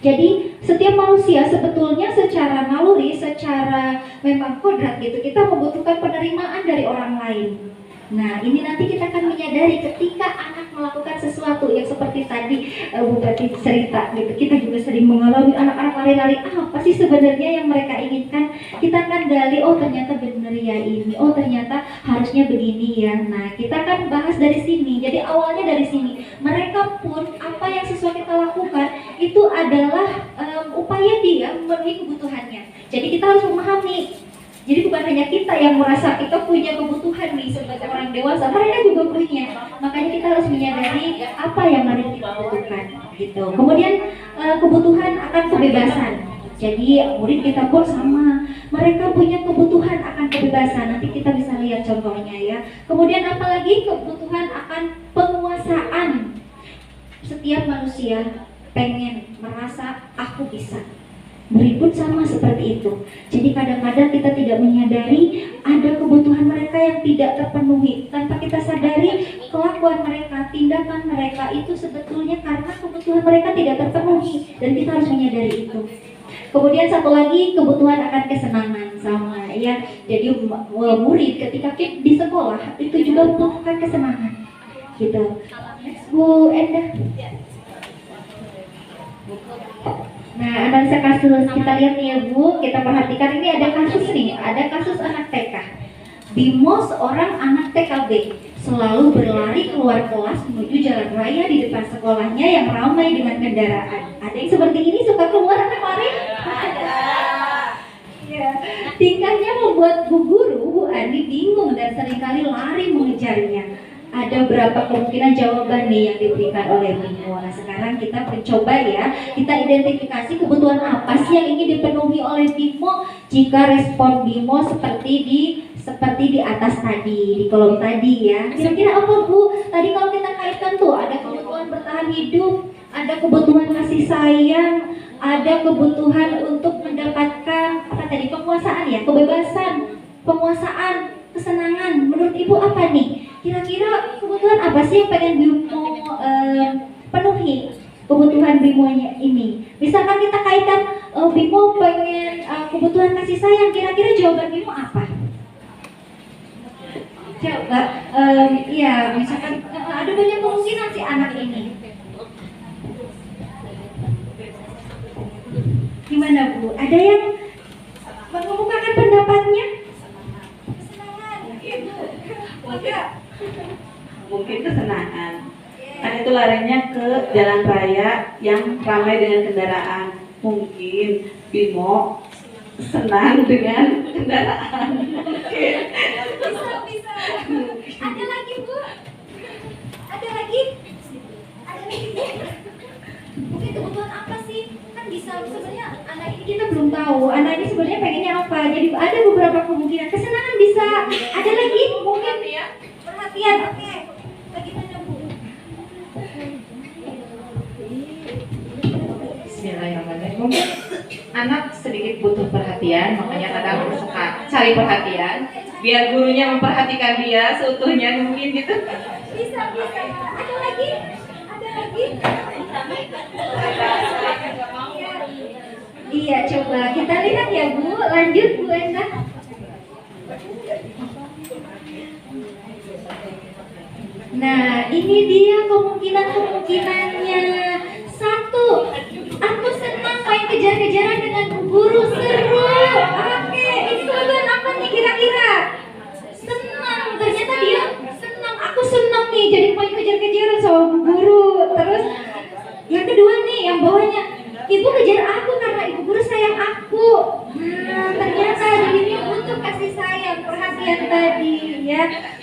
[SPEAKER 3] Jadi setiap manusia sebetulnya secara naluri, secara memang kodrat gitu, kita membutuhkan penerimaan dari orang lain. Nah, ini nanti kita akan menyadari ketika anak melakukan sesuatu yang seperti tadi Bu Tati cerita gitu. Kita juga sering mengalami anak-anak lari-lari, apa sih sebenarnya yang mereka inginkan? Kita akan gali, oh ternyata benar ya ini, oh ternyata harusnya begini ya. Nah, kita akan bahas dari sini. Jadi awalnya dari sini. Mereka pun apa yang siswa kita lakukan itu adalah upaya dia memenuhi kebutuhannya. Jadi kita harus memahami. Jadi bukan hanya kita yang merasa kita punya kebutuhan nih sebagai orang dewasa, mereka juga punya. Makanya kita harus menyadari apa yang harus kita butuhkan gitu. Kemudian kebutuhan akan kebebasan. Jadi murid kita pun sama, mereka punya kebutuhan akan kebebasan. Nanti kita bisa lihat contohnya ya. Kemudian apalagi kebutuhan akan penguasaan. Setiap manusia pengen merasa aku bisa. Murid pun sama seperti itu. Jadi kadang-kadang kita tidak menyadari ada kebutuhan mereka yang tidak terpenuhi. Tanpa kita sadari kelakuan mereka, tindakan mereka itu sebetulnya karena kebutuhan mereka tidak terpenuhi. Dan kita harus menyadari itu. Kemudian satu lagi, kebutuhan akan kesenangan sama ya. Jadi murid ketika di sekolah itu juga membutuhkan kesenangan. Gitu. Bu Endah. Nah, analisa kasus kita lihat nih ya Bu, kita perhatikan ini ada kasus nih, ada kasus anak TK. Bimo seorang anak TKB selalu berlari keluar kelas menuju jalan raya di depan sekolahnya yang ramai dengan kendaraan. Ada yang seperti ini suka keluar anak lari? Ada. Ya. Tingkahnya membuat Bu Guru, Bu Andi bingung dan seringkali lari mengejarnya. Ada berapa kemungkinan jawaban nih yang diberikan oleh Bimo. Nah, sekarang kita mencoba ya, kita identifikasi kebutuhan apa sih yang ingin dipenuhi oleh Bimo jika respon Bimo seperti di atas tadi, di kolom tadi ya. Kira-kira apa Bu? Tadi kalau kita kaitkan tuh ada kebutuhan bertahan hidup, ada kebutuhan kasih sayang, ada kebutuhan untuk mendapatkan apa tadi, penguasaan ya, kebebasan, penguasaan, kesenangan. Menurut Ibu apa nih? Kira-kira kebutuhan apa sih yang pengen Bimo penuhi? Kebutuhan Bimo ini. Misalkan kita kaitkan Bimo pengen kebutuhan kasih sayang, kira-kira jawaban Bimo apa? Coba, iya, misalkan ada banyak kemungkinan si anak ini. Gimana Bu? Ada yang mengemukakan pendapatnya? Kesenangan, Ibu. Enggak.
[SPEAKER 2] Mungkin kesenangan. Kan itu larinya ke jalan raya yang ramai dengan kendaraan. Mungkin Bimo senang dengan kendaraan.
[SPEAKER 3] Bisa. Ada lagi Bu? Ada lagi? Ada lagi Bu? Mungkin kebutuhan apa sih? Kan bisa sebenarnya anak ini kita belum tahu. Anak ini sebenarnya pengennya apa? Jadi ada beberapa kemungkinan. Kesenangan bisa. Ada lagi mungkin ya? Perhatian. Oke. Bagaimana Bu?
[SPEAKER 5] Bismillahirrahmanirrahim. Mungkin anak sedikit butuh perhatian, makanya kadang suka cari perhatian biar gurunya memperhatikan dia seutuhnya, mungkin gitu.
[SPEAKER 3] Bisa. Ada lagi? Iya, coba kita lihat ya Bu. Lanjut Bu Endah. Nah, ini dia kemungkinannya. Satu, aku senang main kejar-kejaran dengan Bu Guru, seru. Oke, ini kebetulan apa nih kira-kira? Senang, ternyata dia senang. Aku senang nih jadi main kejar-kejaran sama Bu Guru. Terus yang kedua nih, yang bawahnya, Ibu kejar aku karena Ibu Guru sayang aku. Nah, ternyata dirinya butuh kasih sayang, perhatian yang tadi ya.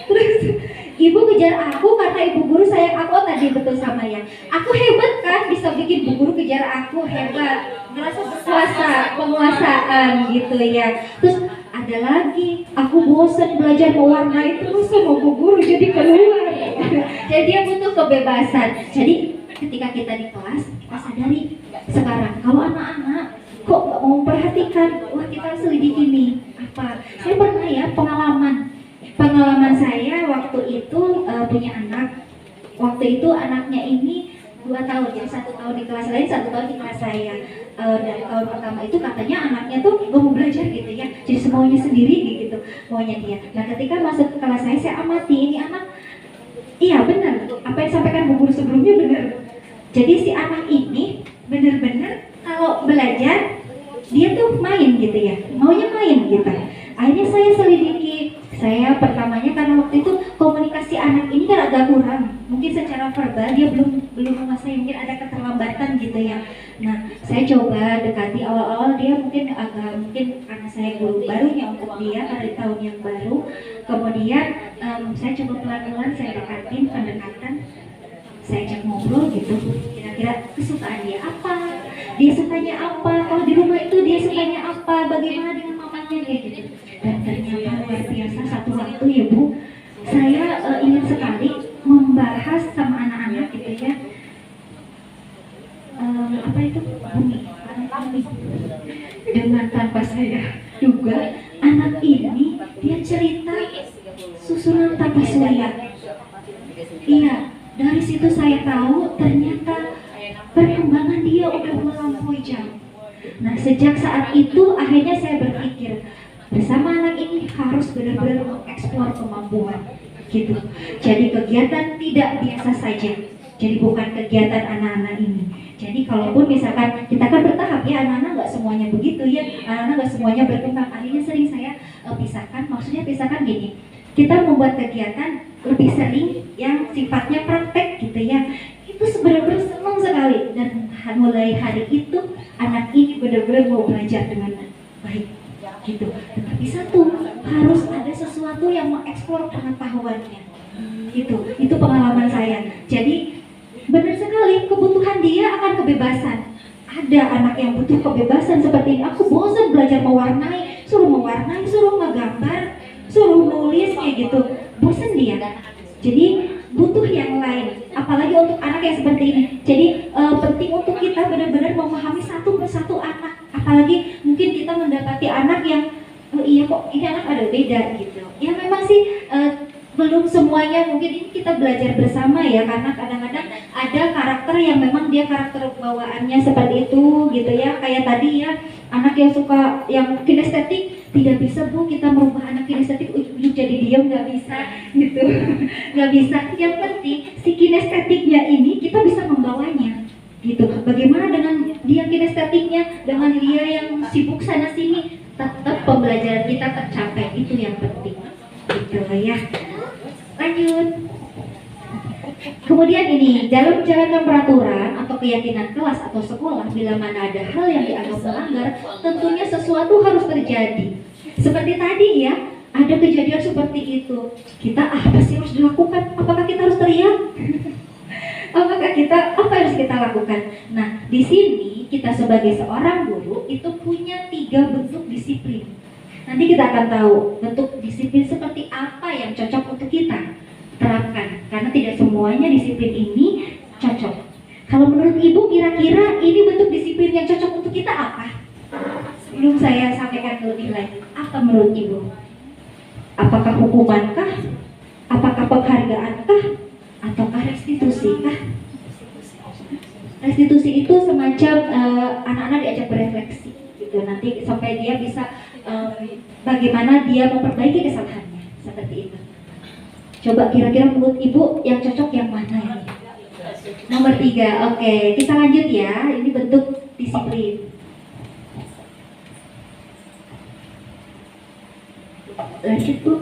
[SPEAKER 3] Terus ibu kejar aku karena ibu guru sayang aku. Oh, tadi betul sama ya. Aku hebat kan bisa bikin ibu guru kejar aku, hebat. Ngerasa berkuasa, penguasaan gitu ya. Terus ada lagi, aku bosan belajar mewarnai terus sama bu guru jadi keluar. Jadi dia butuh kebebasan. Jadi ketika kita di kelas, kita sadari sekarang kalau anak-anak kok nggak mau memperhatikan, wah kita selidiki nih apa. Saya pernah ya pengalaman saya waktu itu punya anak. Waktu itu anaknya ini 2 tahun, jadi 1 tahun di kelas lain, 1 tahun di kelas saya. Dari tahun pertama itu katanya anaknya tuh gak mau belajar gitu ya, jadi semaunya sendiri gitu, maunya dia. Nah ketika masuk ke kelas saya amati ini anak, iya benar, apa yang disampaikan bu guru sebelumnya benar. Jadi si anak ini benar-benar kalau belajar dia tuh main gitu ya, maunya main gitu. Akhirnya saya selidiki, saya pertamanya karena waktu itu komunikasi anak ini kan agak kurang, mungkin secara verbal dia belum menguasai, mungkin ada keterlambatan gitu ya. Nah saya coba dekati, awal-awal dia mungkin karena saya guru barunya untuk dia pada tahun yang baru. Kemudian saya coba pelan-pelan saya dekatin, pendekatan, saya ajak ngobrol gitu, kira-kira kesukaan dia apa, dia sukanya apa, kalau di rumah itu dia sukanya apa, bagaimana dengan mamanya kayak gitu. Dan ternyata luar biasa, satu waktu ya Bu, saya ingat sekali membahas sama anak-anak gitu ya, apa itu bumi, dengan tanpa saya juga anak ini dia cerita susunan tata surya. Iya, dari situ saya tahu ternyata perkembangan dia udah melampaui jauh. Nah sejak saat itu akhirnya saya berpikir bersama anak ini harus benar-benar mengeksplor kemampuan gitu. Jadi kegiatan tidak biasa saja. Jadi bukan kegiatan anak-anak ini. Jadi kalaupun misalkan kita kan bertahap ya, anak-anak nggak semuanya begitu ya, anak-anak nggak semuanya berkembang. Akhirnya sering saya pisahkan, maksudnya pisahkan gini. Kita membuat kegiatan lebih sering yang sifatnya praktek gitu ya. Itu sebenarnya senang sekali dan mulai hari itu anak ini benar-benar mau belajar dengan baik gitu. Tetapi satu, harus ada sesuatu yang mengeksplor pengetahuannya. Itu pengalaman saya. Jadi benar sekali kebutuhan dia akan kebebasan. Ada anak yang butuh kebebasan seperti ini. Aku bosan belajar mewarnai, suruh ngegambar, suruh nulis kayak gitu. Bosan dia. Jadi butuh yang lain. Apalagi untuk anak yang seperti ini. Jadi penting untuk kita benar-benar memahami satu persatu anak. Apalagi mungkin kita mendapati anak yang oh iya kok ini anak ada beda gitu. Ya memang sih belum semuanya, mungkin ini kita belajar bersama ya, karena kadang-kadang ada karakter yang memang dia karakter bawaannya seperti itu gitu ya. Kayak tadi ya, anak yang suka yang kinestetik, tidak bisa Bu kita merubah anak kinestetik ujuk jadi diam, nggak bisa gitu. Nggak bisa. Yang penting si kinestetiknya ini kita bisa membawanya gitu. Bagaimana dengan dia kinestetiknya, dengan dia yang sibuk sana sini, tetap pembelajaran kita tercapai, itu yang penting gitu ya. Lanjut. Kemudian ini, dalam menjalankan peraturan atau keyakinan kelas atau sekolah, bila mana ada hal yang dianggap melanggar, tentunya sesuatu harus terjadi. Seperti tadi ya, ada kejadian seperti itu. Kita apa sih harus dilakukan? Apakah kita harus teriak? Apa yang harus kita lakukan? Nah, di sini kita sebagai seorang guru itu punya 3 bentuk disiplin. Nanti kita akan tahu bentuk disiplin seperti apa yang cocok untuk kita terapkan, karena tidak semuanya disiplin ini cocok. Kalau menurut Ibu kira-kira ini bentuk disiplin yang cocok untuk kita apa? Sebelum saya sampaikan lebih lanjut, apa menurut Ibu? Apakah hukumankah? Apakah penghargaankah? Ataukah restitusi kah? Restitusi itu semacam anak-anak diajak berefleksi gitu, nanti sampai dia bisa bagaimana dia memperbaiki kesalahannya, seperti itu. Coba kira-kira menurut Ibu yang cocok yang mana ini? Nomor 3, oke, kita lanjut ya. Ini bentuk disiplin. Lanjut Bu.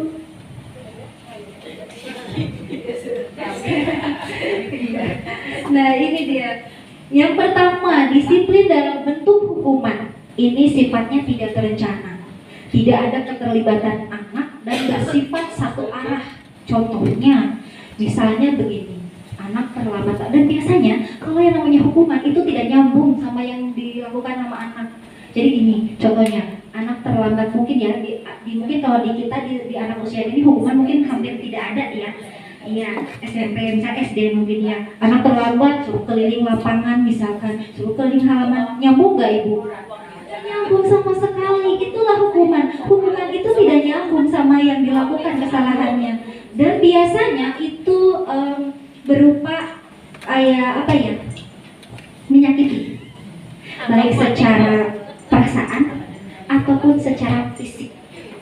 [SPEAKER 3] Nah ini dia. Yang pertama, disiplin dalam bentuk hukuman. Ini sifatnya tidak terencana. Tidak ada keterlibatan anak dan bersifat satu arah. Contohnya, misalnya begini, anak terlambat, dan biasanya kalau yang namanya hukuman itu tidak nyambung sama yang dilakukan sama anak. Jadi gini, contohnya anak terlambat mungkin ya, mungkin kalau di kita di anak usia ini hukuman mungkin hampir tidak ada ya. Iya, SMP, misalnya SD mungkin ya. Anak terlambat, suruh keliling lapangan misalkan, suruh keliling halaman, nyambung nggak ibu? Nggak nyambung sama sekali, itulah hukuman. Hukuman itu tidak nyambung sama yang dilakukan kesalahannya. Dan biasanya itu berupa apa ya, menyakiti, baik secara perasaan ataupun secara fisik.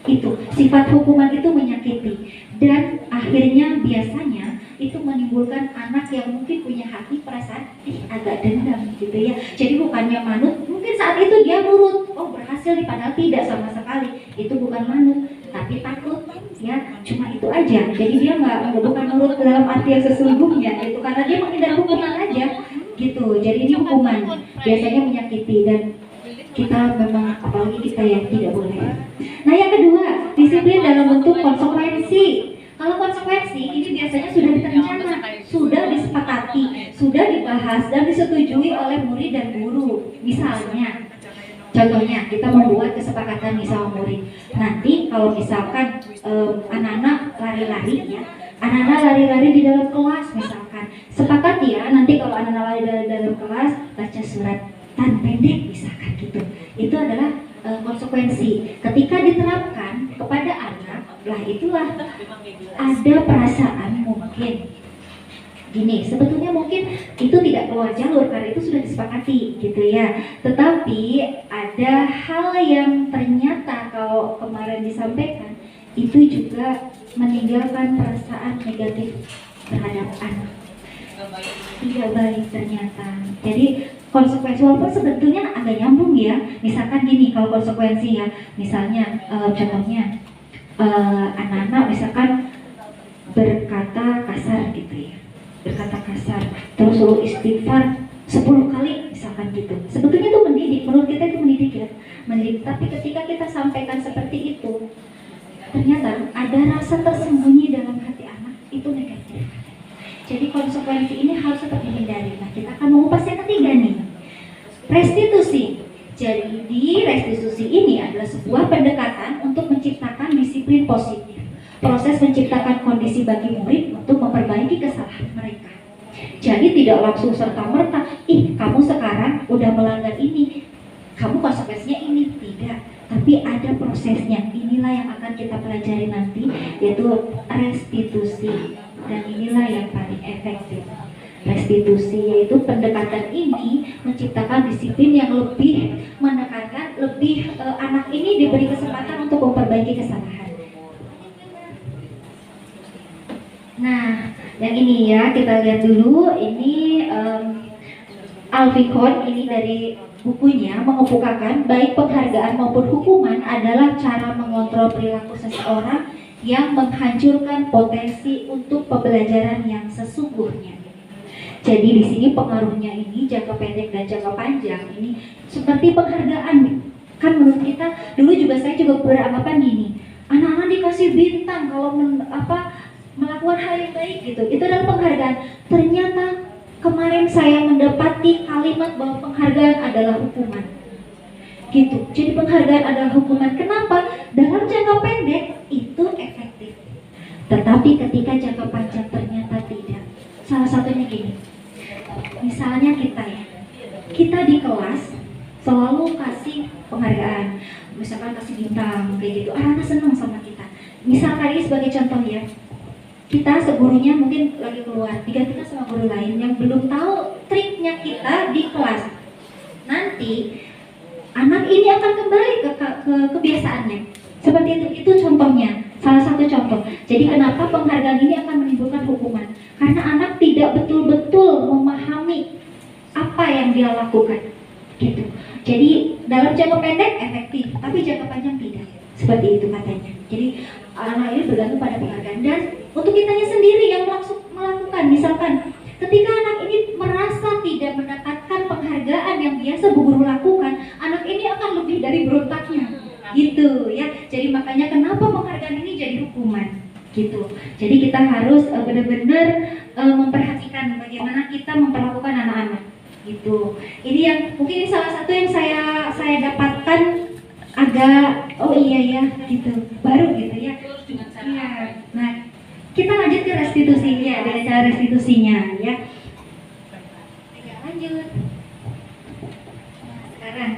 [SPEAKER 3] Itu sifat hukuman itu menyakiti, dan akhirnya biasanya itu menimbulkan anak yang mungkin punya hati perasaan agak dendam gitu ya. Jadi bukannya manut, mungkin saat itu dia nurut, oh berhasil nih, padahal tidak sama sekali. Itu bukan manut, tapi takut ya, cuma itu aja. Jadi dia bukan nurut dalam arti yang sesungguhnya, itu karena dia menghindar hukuman aja gitu. Jadi ini hukuman biasanya menyakiti, dan kita memang, apalagi kita yang tidak boleh. Nah yang kedua, disiplin dalam bentuk konsekuensi. Kalau konsekuensi ini biasanya sudah direncana, sudah disepakati, sudah dibahas dan disetujui oleh murid dan guru. Misalnya, contohnya kita membuat kesepakatan nih sama murid. Nanti kalau misalkan anak-anak lari-lari ya, anak-anak lari-lari di dalam kelas misalkan, sepakati ya, nanti kalau anak-anak lari di dalam kelas baca surat tan pendek misalkan gitu. Itu adalah konsekuensi. Ketika diterapkan kepada anak, lah itulah ada perasaan mungkin gini, sebetulnya mungkin itu tidak keluar jalur karena itu sudah disepakati gitu ya. Tetapi ada hal yang ternyata kalau kemarin disampaikan itu juga meninggalkan perasaan negatif terhadap anak. Tidak baik ternyata. Jadi konsekuensi, walaupun sebetulnya agak nyambung ya. Misalkan gini, kalau konsekuensi ya, misalnya contohnya anak-anak misalkan berkata kasar gitu ya, berkata kasar, terus suruh istighfar 10 kali misalkan gitu. Sebetulnya itu mendidik, menurut kita itu mendidik ya, mendidik. Tapi ketika kita sampaikan seperti itu, ternyata ada rasa tersembunyi dalam hati anak, itu negatif. Jadi konsekuensi ini harus tetap dihindari. Nah, kita akan mengupas yang ketiga nih, restitusi. Jadi restitusi ini adalah sebuah pendekatan untuk menciptakan disiplin positif. Proses menciptakan kondisi bagi murid untuk memperbaiki kesalahan mereka. Jadi tidak langsung serta-merta, kamu sekarang udah melanggar ini, kamu konsekuensinya ini, tidak. Tapi ada prosesnya. Inilah yang akan kita pelajari nanti, yaitu restitusi. Dan inilah yang paling efektif. Restitusi yaitu pendekatan ini menciptakan disiplin yang lebih menekankan, lebih anak ini diberi kesempatan untuk memperbaiki kesalahan. Nah, yang ini ya kita lihat dulu. Ini Alfikon ini dari bukunya mengemukakan baik penghargaan maupun hukuman adalah cara mengontrol perilaku seseorang yang menghancurkan potensi untuk pembelajaran yang sesungguhnya. Jadi di sini pengaruhnya ini jangka pendek dan jangka panjang ini seperti penghargaan. Kan menurut kita dulu juga saya juga beranggapan gini, anak-anak dikasih bintang kalau melakukan hal yang baik gitu. Itu adalah penghargaan. Ternyata kemarin saya mendapati kalimat bahwa penghargaan adalah hukuman. Gitu. Jadi penghargaan adalah hukuman. Kenapa? Dalam jangka pendek itu efektif. Tetapi ketika jangka panjang ternyata tidak. Salah satunya gini. Misalnya kita di kelas selalu kasih penghargaan. Misalkan kasih bintang kayak gitu. Anak-anak senang sama kita. Misalkan ini sebagai contoh ya. Kita segurunya mungkin lagi keluar, digantikan sama guru lain yang belum tahu triknya kita di kelas. Nanti anak ini akan kembali ke kebiasaannya. Seperti itu contohnya, salah satu contoh. Jadi kenapa penghargaan ini akan menimbulkan hukuman? Karena anak tidak betul-betul memahami apa yang dia lakukan. Gitu. Jadi dalam jangka pendek efektif, tapi jangka panjang tidak. Seperti itu katanya. Jadi anak ini bergantung pada penghargaan. Dan untuk kitanya sendiri yang melakukan, misalkan ketika anak ini merasa tidak mendapatkan penghargaan yang biasa bu guru lakukan, anak ini akan lebih dari berontaknya. gitu ya. Jadi makanya kenapa penghargaan ini jadi hukuman gitu. Jadi kita harus benar-benar memperhatikan bagaimana kita memperlakukan anak-anak gitu. Ini yang mungkin ini salah satu yang saya dapatkan agak oh iya ya gitu baru gitu ya. Iya. Nah kita lanjut ke restitusinya dengan cara restitusinya ya. Lanjut. Sekarang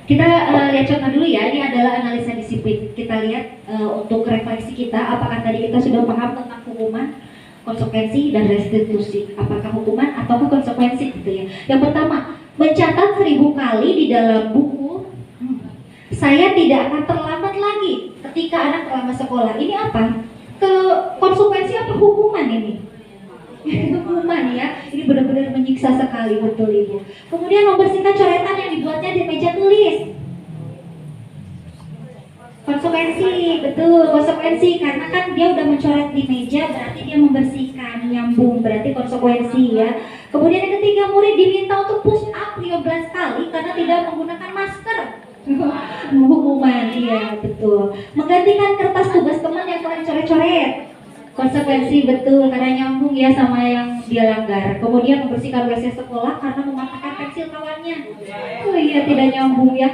[SPEAKER 3] kita lihat contoh dulu ya. Ini adalah analisa disiplin. Kita lihat untuk refleksi kita, apakah tadi kita sudah paham tentang hukuman, konsekuensi, dan restitusi. Apakah hukuman atau konsekuensi gitu ya. Yang pertama, mencatat 1000 kali di dalam buku. Saya tidak akan terlambat lagi ketika anak terlambat sekolah. Ini apa? Konsekuensi apa hukuman ini? Hukuman ya, ini benar-benar menyiksa sekali, betul Ibu. Kemudian membersihkan coretan yang dibuatnya di meja tulis. Konsekuensi, betul, konsekuensi karena kan dia udah mencoret di meja, berarti dia membersihkan, nyambung, berarti konsekuensi ya. Kemudian yang ketiga, murid diminta untuk push up 15 kali karena tidak menggunakan masker. Hukuman, iya betul. Menggantikan kertas tugas teman yang telah dicoret-coret. Konsekuensi betul karena nyambung ya sama yang dia langgar. Kemudian membersihkan WC sekolah karena mematahkan pensil kawannya. Oh iya tidak nyambung ya.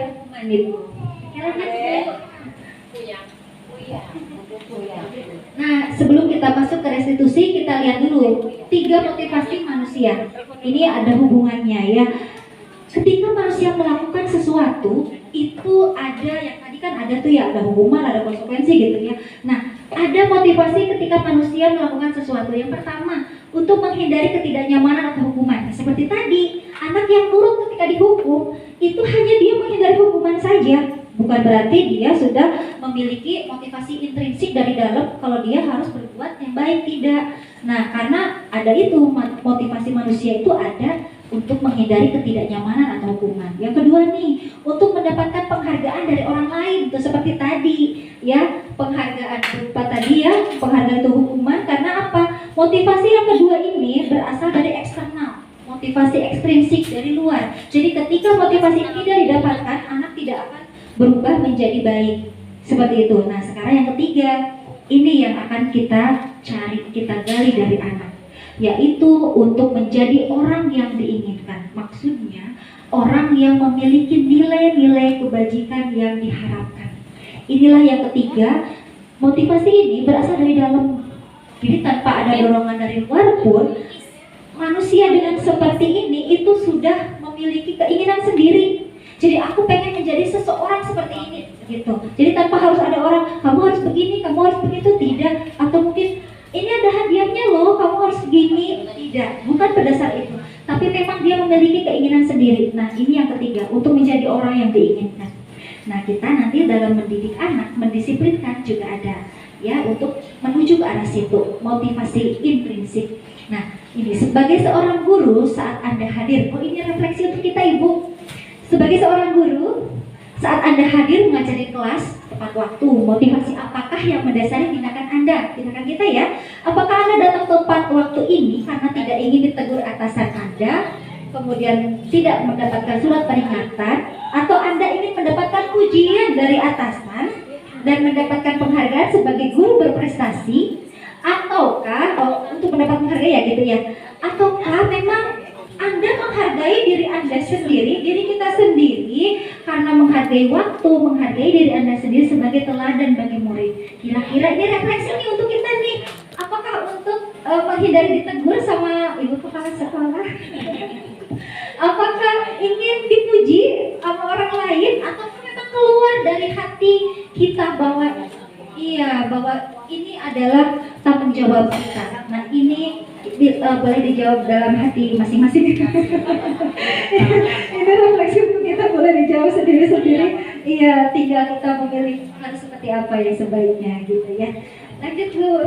[SPEAKER 3] Nah sebelum kita masuk ke restitusi kita lihat dulu 3 motivasi manusia. Ini ada hubungannya ya. Ketika manusia melakukan sesuatu itu ada yang tadi kan ada tuh ya ada hukuman ada konsekuensi gitu ya. Nah ada motivasi ketika manusia melakukan sesuatu. Yang pertama, untuk menghindari ketidaknyamanan atau hukuman. Seperti tadi, anak yang nurut ketika dihukum, itu hanya dia menghindari hukuman saja. Bukan berarti dia sudah memiliki motivasi intrinsik dari dalam kalau dia harus berbuat yang baik, tidak. Nah, karena ada itu, motivasi manusia itu ada untuk menghindari ketidaknyamanan atau hukuman. Yang kedua nih, untuk mendapatkan penghargaan dari orang lain, itu seperti tadi ya, penghargaan berupa tadi ya, penghargaan itu hukuman karena apa? Motivasi yang kedua ini berasal dari eksternal, motivasi ekstrinsik dari luar. Jadi ketika motivasi ini tidak didapatkan, anak tidak akan berubah menjadi baik. Seperti itu. Nah, sekarang yang ketiga, ini yang akan kita cari, kita gali dari anak, yaitu untuk menjadi orang yang diinginkan. Maksudnya orang yang memiliki nilai-nilai kebajikan yang diharapkan. Inilah yang ketiga, motivasi ini berasal dari dalam. Jadi tanpa ada dorongan dari luar pun, manusia dengan seperti ini itu sudah memiliki keinginan sendiri. Jadi aku pengen menjadi seseorang seperti ini gitu. Jadi tanpa harus ada orang, kamu harus begini, kamu harus begitu, tidak. Atau mungkin ini ada hadiahnya loh, kamu harus begini, tidak. Bukan berdasar itu. Tapi memang dia memiliki keinginan sendiri. Nah ini yang ketiga, untuk menjadi orang yang diinginkan. Nah kita nanti dalam mendidik anak, mendisiplinkan juga ada ya untuk menuju ke arah situ, motivasi intrinsik. Nah ini sebagai seorang guru saat Anda hadir, oh ini refleksi untuk kita Ibu. Sebagai seorang guru, saat Anda hadir mengajari kelas tepat waktu, motivasi apakah yang mendasari tindakan Anda, tindakan kita ya? Apakah Anda datang tepat waktu ini karena tidak ingin ditegur atasan Anda, kemudian tidak mendapatkan surat peringatan, atau Anda ingin mendapatkan pujian dari atasan dan mendapatkan penghargaan sebagai guru berprestasi, ataukah untuk mendapat penghargaan ya gitu ya? Ataukah memang Anda menghargai diri Anda sendiri, diri kita sendiri, karena menghargai waktu, menghargai diri Anda sendiri sebagai teladan bagi murid. Kira-kira ini refleksi nih untuk kita nih. Apakah untuk menghindari ditegur sama ibu kepala sekolah? Apakah ingin dipuji sama orang lain, atau memang keluar dari hati kita bahwa ini adalah tanggung jawab kita. Nah ini boleh dijawab dalam hati masing-masing. Ini refleksi untuk kita, boleh dijawab sendiri-sendiri. Iya, tinggal kita memilih harus seperti apa yang sebaiknya gitu ya. Lanjut dulu.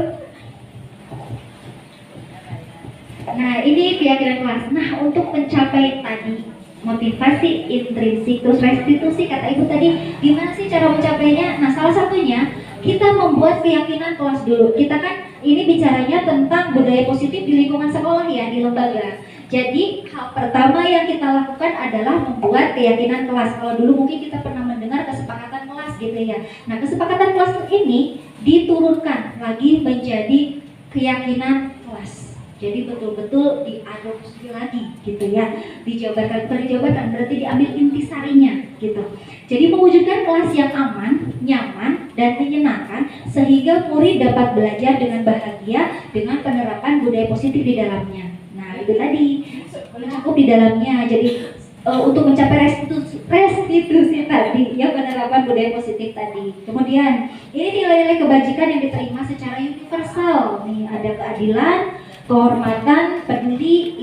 [SPEAKER 3] Nah ini keyakinan kelas. Nah untuk mencapai tadi motivasi intrinsik terus restitusi kata ibu tadi, gimana sih cara mencapainya? Nah salah satunya kita membuat keyakinan kelas dulu. Kita kan ini bicaranya tentang budaya positif di lingkungan sekolah ya, di lembaga. Jadi hal pertama yang kita lakukan adalah membuat keyakinan kelas. Kalau dulu mungkin kita pernah mendengar kesepakatan kelas gitu ya. Nah, kesepakatan kelas ini diturunkan lagi menjadi keyakinan kelas. Jadi betul-betul diadopsi lagi gitu ya, dijabarkan, bukan dijabarkan, berarti diambil intisarinya gitu. Jadi mewujudkan kelas yang aman, nyaman, dan menyenangkan sehingga murid dapat belajar dengan bahagia dengan penerapan budaya positif di dalamnya. Nah, itu tadi mencakup di dalamnya. Jadi untuk mencapai restitusi tadi ya, penerapan budaya positif tadi. Kemudian ini nilai-nilai kebajikan yang diterima secara universal. Nih ada keadilan, kehormatan, peduli,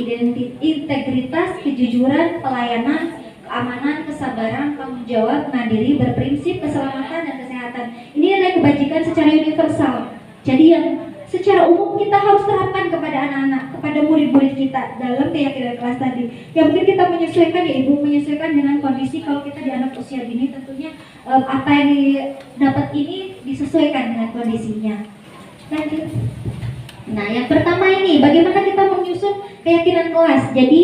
[SPEAKER 3] integritas, kejujuran, pelayanan, keamanan, kesabaran, tanggung jawab, mandiri, berprinsip, keselamatan, dan kesehatan. Ini nilai kebajikan secara universal. Jadi yang secara umum kita harus terapkan kepada anak-anak, kepada murid-murid kita dalam keyakinan kelas tadi. Ya mungkin kita menyesuaikan ya Ibu, menyesuaikan dengan kondisi. Kalau kita di anak usia dini tentunya apa yang didapat ini disesuaikan dengan kondisinya. Lanjut. Nah, yang pertama ini bagaimana kita menyusun keyakinan kelas. Jadi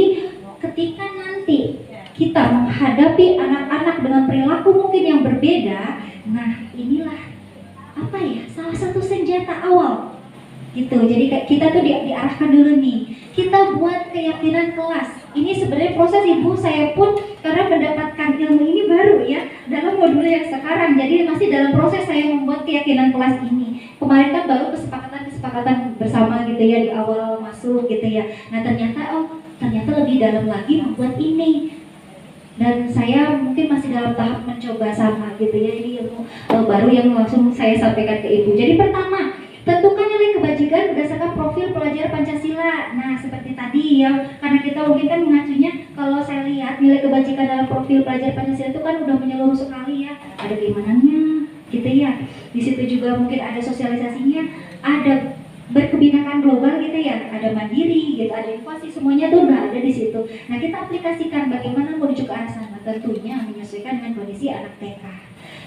[SPEAKER 3] ketika nanti kita menghadapi anak-anak dengan perilaku mungkin yang berbeda, nah inilah apa ya, salah satu senjata awal gitu. Jadi kita tuh diarahkan dulu nih, kita buat keyakinan kelas. Ini sebenarnya proses Ibu, saya pun karena mendapatkan ilmu ini baru ya dalam modul yang sekarang. Jadi masih dalam proses saya membuat keyakinan kelas ini. Kemarin kan baru kesepakatan bersama gitu ya di awal masuk gitu ya. Nah ternyata lebih dalam lagi membuat ini. Dan saya mungkin masih dalam tahap mencoba sama gitu ya. Ini ilmu baru yang langsung saya sampaikan ke Ibu. Jadi pertama, tentukan nilai kebajikan berdasarkan profil pelajar Pancasila. Nah, seperti tadi ya, karena kita mungkin kan mengacunya, kalau saya lihat nilai kebajikan dalam profil pelajar Pancasila itu kan udah menyeluruh sekali ya. Ada keimanannya, gitu ya. Di situ juga mungkin ada sosialisasinya, ada berkebinekaan global gitu ya, ada mandiri gitu, ada inklusi, semuanya tuh udah ada di situ. Nah, kita aplikasikan bagaimana menuju ke arah sana, tentunya menyesuaikan dengan kondisi anak TK.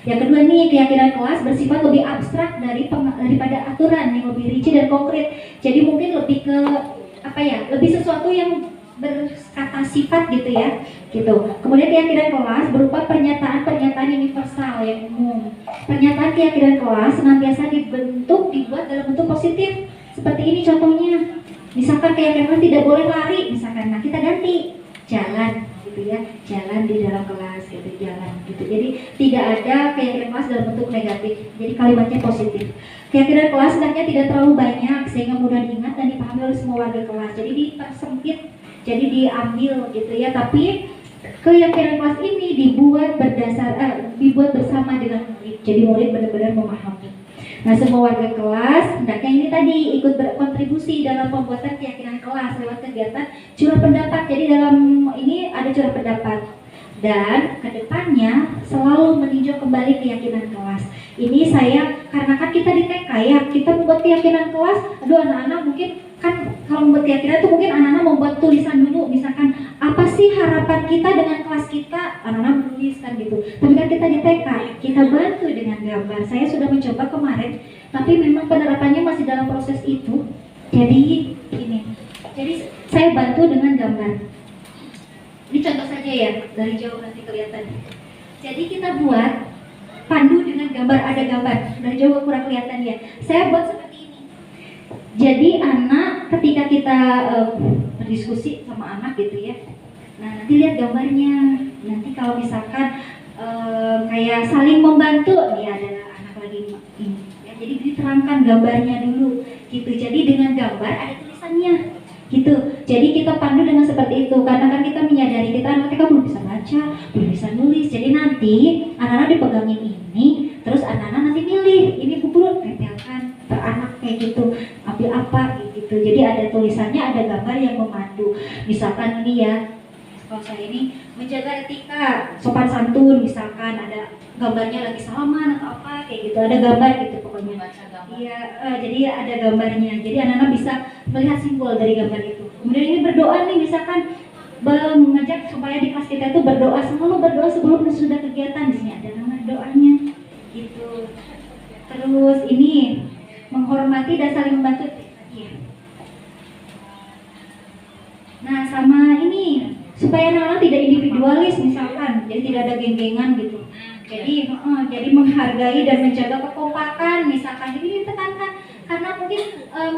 [SPEAKER 3] Yang kedua nih, keyakinan kelas bersifat lebih abstrak daripada aturan yang lebih rinci dan konkret. Jadi mungkin lebih ke apa ya, lebih sesuatu yang berkata sifat gitu ya, gitu. Kemudian keyakinan kelas berupa pernyataan universal yang umum. Pernyataan keyakinan kelas senantiasa dibuat dalam bentuk positif. Seperti ini contohnya. Misalkan keyakinan kelas tidak boleh lari, misalkan, nah kita ganti jalan. Gitu ya, jalan di dalam kelas gitu, jalan gitu. Jadi tidak ada keyakinan kelas dalam bentuk negatif. Jadi kalimatnya positif. Keyakinan kelas hendaknya tidak terlalu banyak sehingga mudah diingat dan dipahami oleh semua warga kelas. Jadi dipersempit, jadi diambil gitu ya. Tapi keyakinan kelas ini dibuat bersama dengan murid. Jadi murid benar-benar memahami. Nah, semua warga kelas hendaknya ini tadi ikut berkontribusi dalam pembuatan keyakinan kelas lewat kegiatan curah pendapat. Jadi dalam ini ada curah pendapat. Dan kedepannya selalu meninjau kembali keyakinan kelas. Ini saya, karena kan kita di TK ya, kita membuat keyakinan kelas. Aduh, anak-anak mungkin kan kalau membuat keyakinan itu mungkin anak-anak membuat tulisan dulu, misalkan apa sih harapan kita dengan kelas kita, anak-anak menuliskan gitu. Tapi kan kita di TK, kita bantu dengan gambar. Saya sudah mencoba kemarin, tapi memang penerapannya masih dalam proses itu. Jadi ini, jadi saya bantu dengan gambar. Ini contoh saja ya, dari jauh nanti kelihatan. Jadi kita buat pandu dengan gambar, ada gambar. Dari jauh kurang kelihatan ya. Saya buat seperti ini. Jadi anak ketika kita berdiskusi sama anak gitu ya. Nah, nanti lihat gambarnya. Nanti kalau misalkan kayak saling membantu, nih ada anak lagi ini. Ya, jadi diterangkan gambarnya dulu. Gitu. Jadi dengan gambar ada tulisannya. Gitu. Jadi kita pandu dengan seperti itu. Karena kan kita menyadari kita anak TK belum bisa baca, belum bisa nulis. Jadi nanti anak-anak dipegangin ini, terus anak-anak nanti milih. Ini Bu Guru tempelkan ke anak kayak gitu. Ambil apa gitu. Jadi ada tulisannya, ada gambar yang memandu. Misalkan ini ya, kalau saya ini menjaga etika, sopan santun, misalkan ada gambarnya lagi salaman atau apa kayak gitu, ada gambar gitu pokoknya. Iya, jadi ada gambarnya. Jadi anak-anak bisa melihat simbol dari gambar itu. Kemudian ini berdoa nih, misalkan mengajak supaya di kelas kita itu berdoa, selalu berdoa sebelum sudah kegiatan. Di sini ada nama doanya, gitu. Terus ini menghormati dan saling membantu. Iya. Nah, sama ini supaya anak-anak tidak individualis misalkan, jadi tidak ada geng-gengan gitu. Jadi menghargai dan menjaga kekompakan misalkan, jadi ditekankan karena mungkin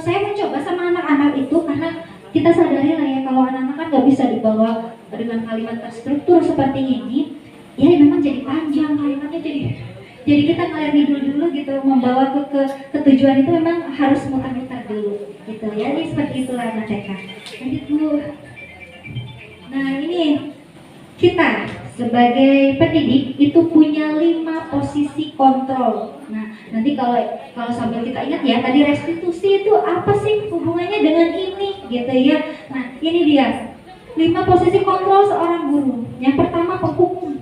[SPEAKER 3] saya mencoba sama anak-anak itu karena kita sadari lah ya kalau anak-anak kan nggak bisa dibawa dengan kalimat terstruktur seperti ini, ya memang jadi panjang kalimatnya, jadi kita ngalir ngidul dulu gitu, membawa ke tujuan itu memang harus muter-muter dulu gitu ya. Ini seperti itulah anak TK. Lanjut Bu. Nah ini kita sebagai pendidik itu punya 5 posisi kontrol. Nah nanti kalau sambil kita ingat ya tadi restitusi itu apa sih hubungannya dengan ini gitu ya. Nah ini dia 5 posisi kontrol seorang guru. Yang pertama penghukum.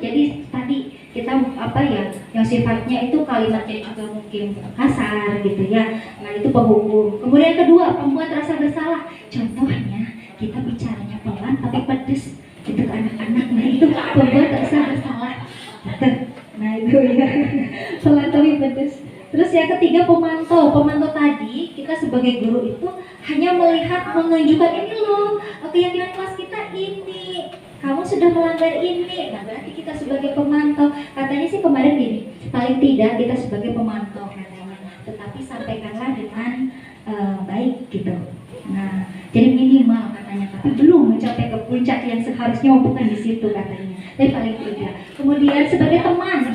[SPEAKER 3] Jadi tadi kita apa ya yang sifatnya itu kalimatnya juga mungkin kasar gitu ya. Nah itu penghukum. Kemudian kedua pembuat rasa bersalah. Contohnya kita bicaranya pelan tapi pedes gitu ke anak-anak. Nah itu pembuat rasa bersalah. Nah itu ya pelan tapi pedes. Terus yang ketiga pemantau tadi kita sebagai guru itu hanya melihat menunjukkan ini loh keyakinan kelas kita ini, kamu sudah melanggar ini. Nah berarti kita sebagai pemantau, katanya sih kemarin gini, paling tidak kita sebagai pemantau katanya, tetapi sampaikanlah dengan baik gitu. Nah jadi minimal katanya, tapi belum mencapai ke puncak yang seharusnya bukan di situ katanya, tapi paling tidak. Kemudian sebagai teman,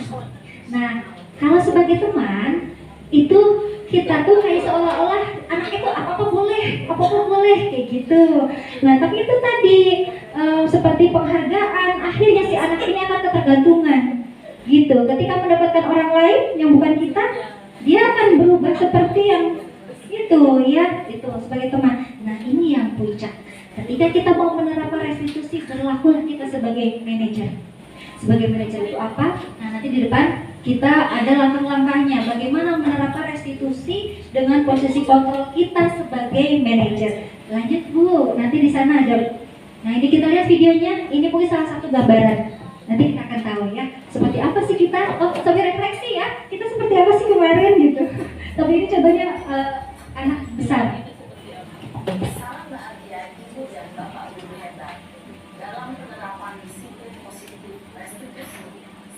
[SPEAKER 3] nah kalau sebagai teman itu kita tuh kayak seolah-olah anak itu apa-apa boleh kayak gitu. Nah tapi itu tadi seperti penghargaan, akhirnya si anak ini akan ketergantungan gitu. Ketika mendapatkan orang lain yang bukan kita, dia akan berubah seperti yang itu ya, itu sebagai teman. Nah ini yang puncak. Ketika kita mau menerapkan restitusi, berlakulah kita sebagai manajer. Sebagai manajer itu apa? Nah nanti di depan kita ada langkah-langkahnya bagaimana menerapkan restitusi dengan posisi kontrol kita sebagai manajer. Lanjut Bu, nanti di sana ada. Nah ini kita lihat videonya, ini mungkin salah satu gambaran. Nanti kita akan tahu ya, seperti apa sih kita, sambil refleksi ya, kita seperti apa sih kemarin gitu. Tapi ini contohnya anak besar.
[SPEAKER 4] Salam bahagia Ibu dan Bapak Guru hebat. Dalam penerapan disiplin positif restitusi,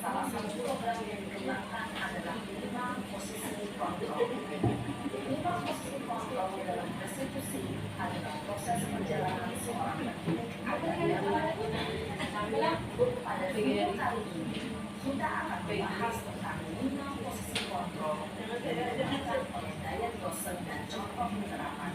[SPEAKER 4] salah satu program yang dikembangkan adalah 5 posisi kontrol. 5 posisi kontrol dalam restitusi adalah proses perjalanan seorang pendidik agar dapat pada video kali ini kita akan membahas tentang 5 posisi kontrol yang dikembangkan oleh Dayat Dosen dan contoh penerapan.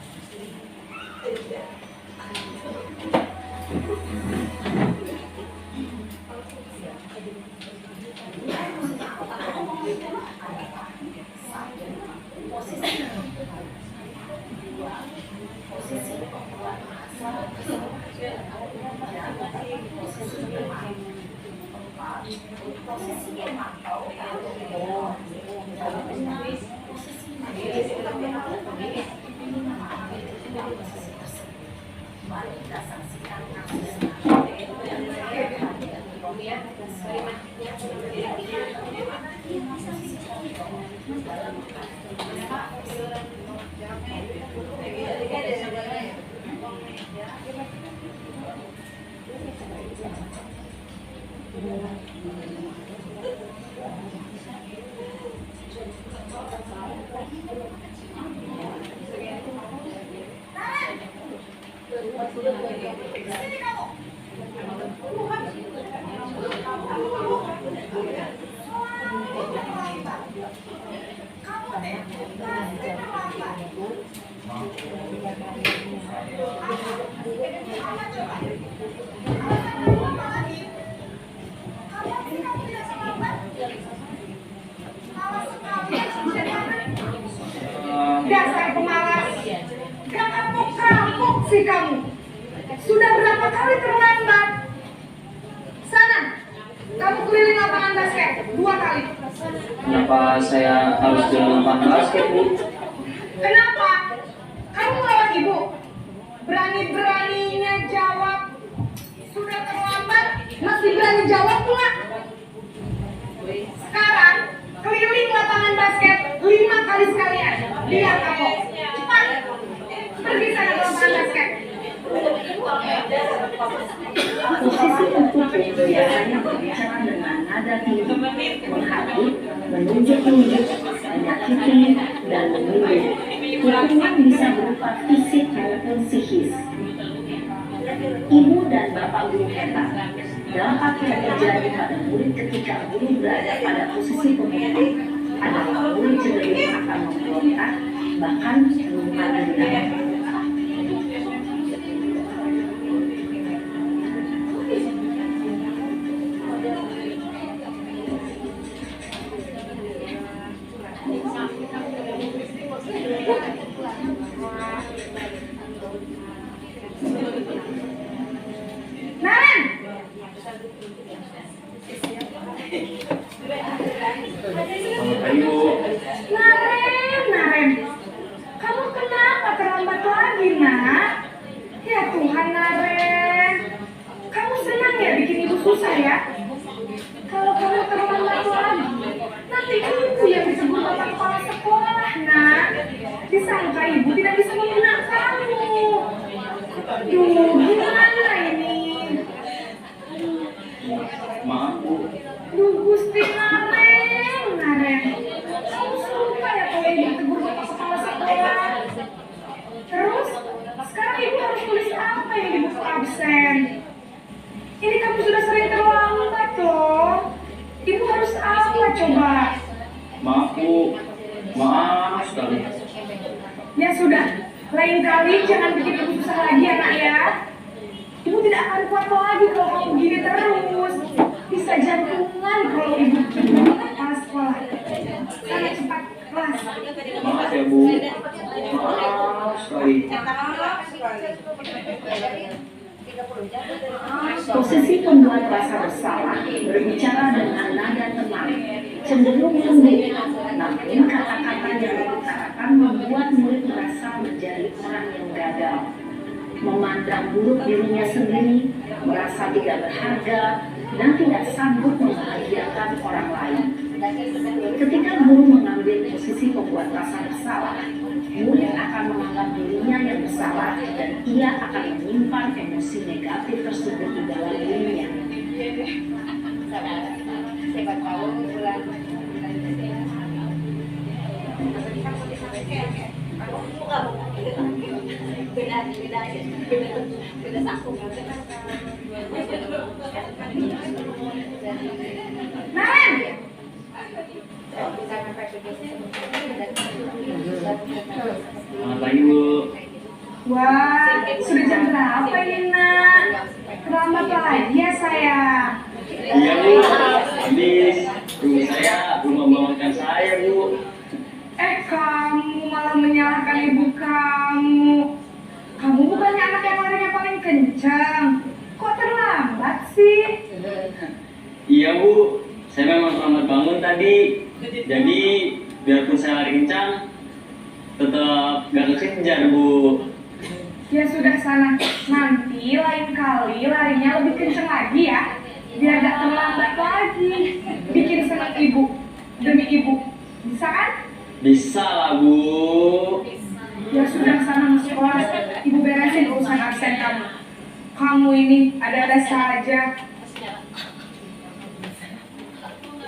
[SPEAKER 4] Mari kita saksikan
[SPEAKER 7] Dasar pemalas, gak kapok-kapok sih kamu. Sudah berapa kali terlambat? Sana, kamu keliling lapangan basket 2 kali.
[SPEAKER 8] Kenapa saya harus jalan lapangan basket, Bu?
[SPEAKER 7] Kenapa? Kamu melawan ibu. Berani-beraninya jawab. Sudah terlambat, masih berani jawab pula. Sekarang, keliling lapangan basket 5 kali sekalian. Lihat kamu. Cepat. Pergi sana ke lapangan basket.
[SPEAKER 3] Posisi tertutup biasanya berbicara dengan nada tinggi, menghardik, menunjuk-nunjuk, menyakiti, dan menyindir. Hukuman bisa berupa fisik maupun psikis. Ibu dan bapak guru hebat, dampak yang terjadi pada murid ketika guru berada pada posisi pemimpin adalah murid cenderung akan memberontak, bahkan melakukan dendam.
[SPEAKER 8] Selamat pagi, Bu.
[SPEAKER 7] Naren, kamu kenapa terlambat lagi, nak? Ya Tuhan, Naren. Kamu senang ya bikin ibu susah ya? Kalau kamu terlambat lagi, nanti ibu yang disebut bapak kepala sekolah, nak. Disangka ibu tidak bisa membina kamu. Duh, gimana ini?
[SPEAKER 8] Maaf, Bu.
[SPEAKER 7] Duh, Gusti Naren. Kamu suka ya kalau ibu tegur bapak kepala sekolah? Terus, sekarang ibu harus tulis apa yang di buku absen? Ini kamu sudah sering terlambat loh. Ibu harus apa coba?
[SPEAKER 8] Maaf, Bu. Maaf sekali.
[SPEAKER 7] Ya sudah, lain kali jangan bikin ibu susah lagi ya nak ya. Ibu tidak akan kuat lagi kalau kamu begini terus. Bisa jantungan kalau ibu kepala sekolah. Sana cepat kelas.
[SPEAKER 8] Maaf ya, Bu. Maaf sekali.
[SPEAKER 3] Posisi pembuat rasa bersalah berbicara dengan nada tenang, cenderung lembut, namun kata-kata yang diutarakan membuat murid merasa menjadi orang yang gagal, memandang buruk dirinya sendiri, merasa tidak berharga, dan tidak sanggup membahagiakan orang lain. Ketika guru mengambil posisi pembuat rasa bersalah, murid akan menganggap dirinya yang bersalah dan ia akan menyimpan emosi negatif tersebut di dalam dirinya.
[SPEAKER 7] Naren!
[SPEAKER 8] Selamat pagi, Bu.
[SPEAKER 7] Wah, sudah jam berapa ini nak? Terlambat lagi ya sayang.
[SPEAKER 8] Iya, Bu. Habis ibu saya belum membangunkan saya, Bu.
[SPEAKER 7] Kamu malah menyalahkan ibu kamu. Kamu bukannya anak yang larinya paling kencang. Kok terlambat sih?
[SPEAKER 8] Iya, Bu. Saya memang terlambat bangun tadi. Jadi, biarpun saya lari kencang, tetap gak kekejar, Bu.
[SPEAKER 7] Ya sudah sana. Nanti lain kali larinya lebih kencang lagi ya. Biar gak terlambat lagi. Bikin senang ibu. Demi ibu. Bisa kan?
[SPEAKER 8] Bisa lah, Bu.
[SPEAKER 7] Ya sudah sana masuk kelas. Ibu beresin urusan absen kamu. Kamu ini ada-ada saja.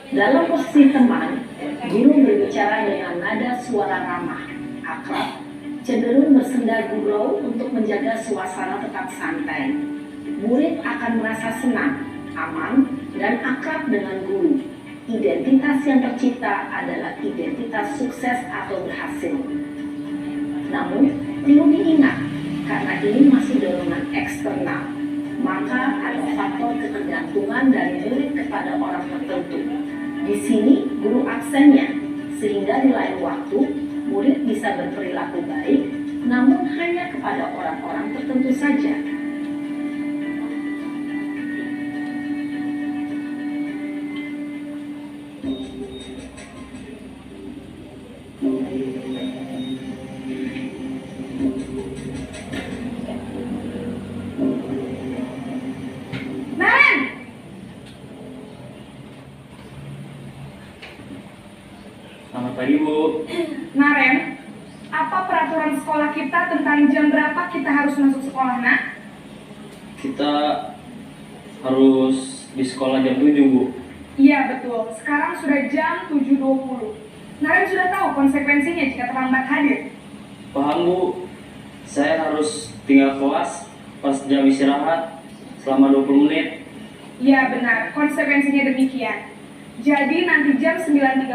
[SPEAKER 3] Dalam posisi teman, guru berbicara dengan nada suara ramah, akrab, cenderung bersenda gurau untuk menjaga suasana tetap santai. Murid akan merasa senang, aman, dan akrab dengan guru. Identitas yang tercipta adalah identitas sukses atau berhasil. Namun, perlu diingat, karena ini masih dorongan eksternal, maka ada faktor ketergantungan dari murid kepada orang tertentu. Di sini, guru absennya, sehingga di lain waktu, murid bisa berperilaku baik, namun hanya kepada orang-orang tertentu saja.
[SPEAKER 7] Naren!
[SPEAKER 8] Selamat pagi, Bu.
[SPEAKER 7] Naren, apa peraturan sekolah kita tentang jam berapa kita harus masuk sekolah, nak?
[SPEAKER 8] kita harus di sekolah jam 7, Bu.
[SPEAKER 7] Iya betul, sekarang sudah jam 7.20. Naren sudah tahu konsekuensinya jika terlambat hadir.
[SPEAKER 8] Paham, Bu. Saya harus tinggal kelas pas jam istirahat selama 20 menit.
[SPEAKER 7] Iya benar, konsekuensinya demikian. Jadi nanti jam 9.30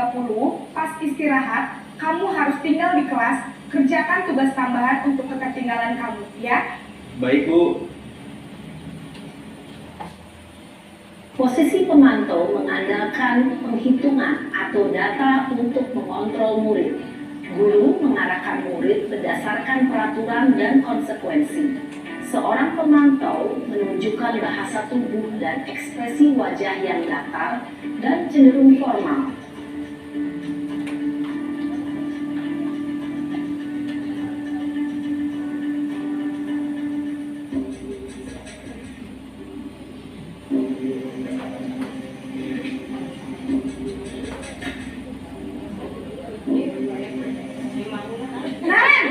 [SPEAKER 7] pas istirahat, kamu harus tinggal di kelas, kerjakan tugas tambahan untuk ketertinggalan kamu, ya?
[SPEAKER 8] Baik, Bu.
[SPEAKER 4] Posisi pemantau mengandalkan penghitungan atau data untuk mengontrol murid. Guru mengarahkan murid berdasarkan peraturan dan konsekuensi. Seorang pemantau menunjukkan bahasa tubuh dan ekspresi wajah yang datar dan cenderung formal.
[SPEAKER 7] Naren!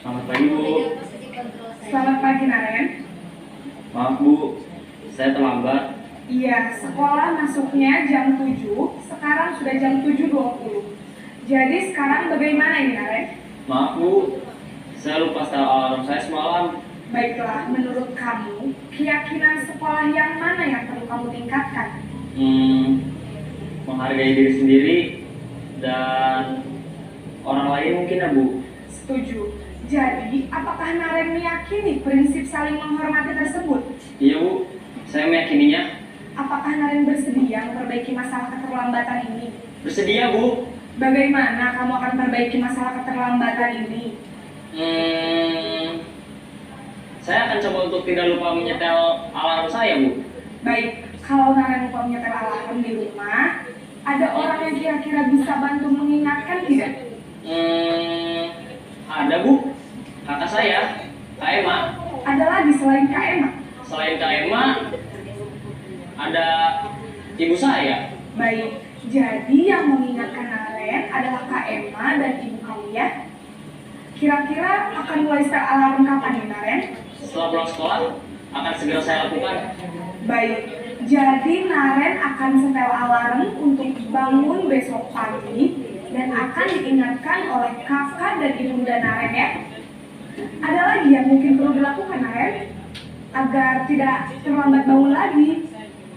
[SPEAKER 8] Selamat pagi, Bu.
[SPEAKER 7] Selamat pagi, Naren.
[SPEAKER 8] Maaf, Bu. Saya terlambat.
[SPEAKER 7] Iya, sekolah masuknya jam 7, sekarang sudah jam 7.20. Jadi sekarang bagaimana ini, Naren?
[SPEAKER 8] Maaf, Bu. Saya lupa setel alarm saya semalam.
[SPEAKER 7] Baiklah, menurut kamu, keyakinan sekolah yang mana yang perlu kamu tingkatkan?
[SPEAKER 8] Menghargai diri sendiri dan orang lain mungkin, ya, Bu.
[SPEAKER 7] Setuju. Jadi, apakah Naren meyakini prinsip saling menghormati tersebut?
[SPEAKER 8] Iya, Bu. Saya meyakininya.
[SPEAKER 7] Apakah Naren bersedia memperbaiki masalah keterlambatan ini?
[SPEAKER 8] Bersedia, Bu.
[SPEAKER 7] Bagaimana kamu akan perbaiki masalah keterlambatan ini?
[SPEAKER 8] Saya akan coba untuk tidak lupa menyetel alarm saya, Bu.
[SPEAKER 7] Baik, kalau Naren lupa menyetel alarm di rumah, ada orang yang kira-kira bisa bantu mengingatkan tidak?
[SPEAKER 8] Ada, Bu. Kakak saya, Kak Emma.
[SPEAKER 7] Ada lagi selain Kak Emma?
[SPEAKER 8] Selain Kak Emma, ada ibu saya.
[SPEAKER 7] Baik, jadi yang mengingatkan Naren adalah Kak Emma dan ibu kamu ya? Kira-kira akan mulai setel alarm kapan nih, Naren?
[SPEAKER 8] Setelah pulang sekolah, akan segera saya lakukan.
[SPEAKER 7] Baik, jadi Naren akan setel alarm untuk bangun besok pagi dan akan diingatkan oleh kakak dan ibunda Naren ya. Ada lagi yang mungkin perlu dilakukan, Naren? Agar tidak terlambat bangun lagi.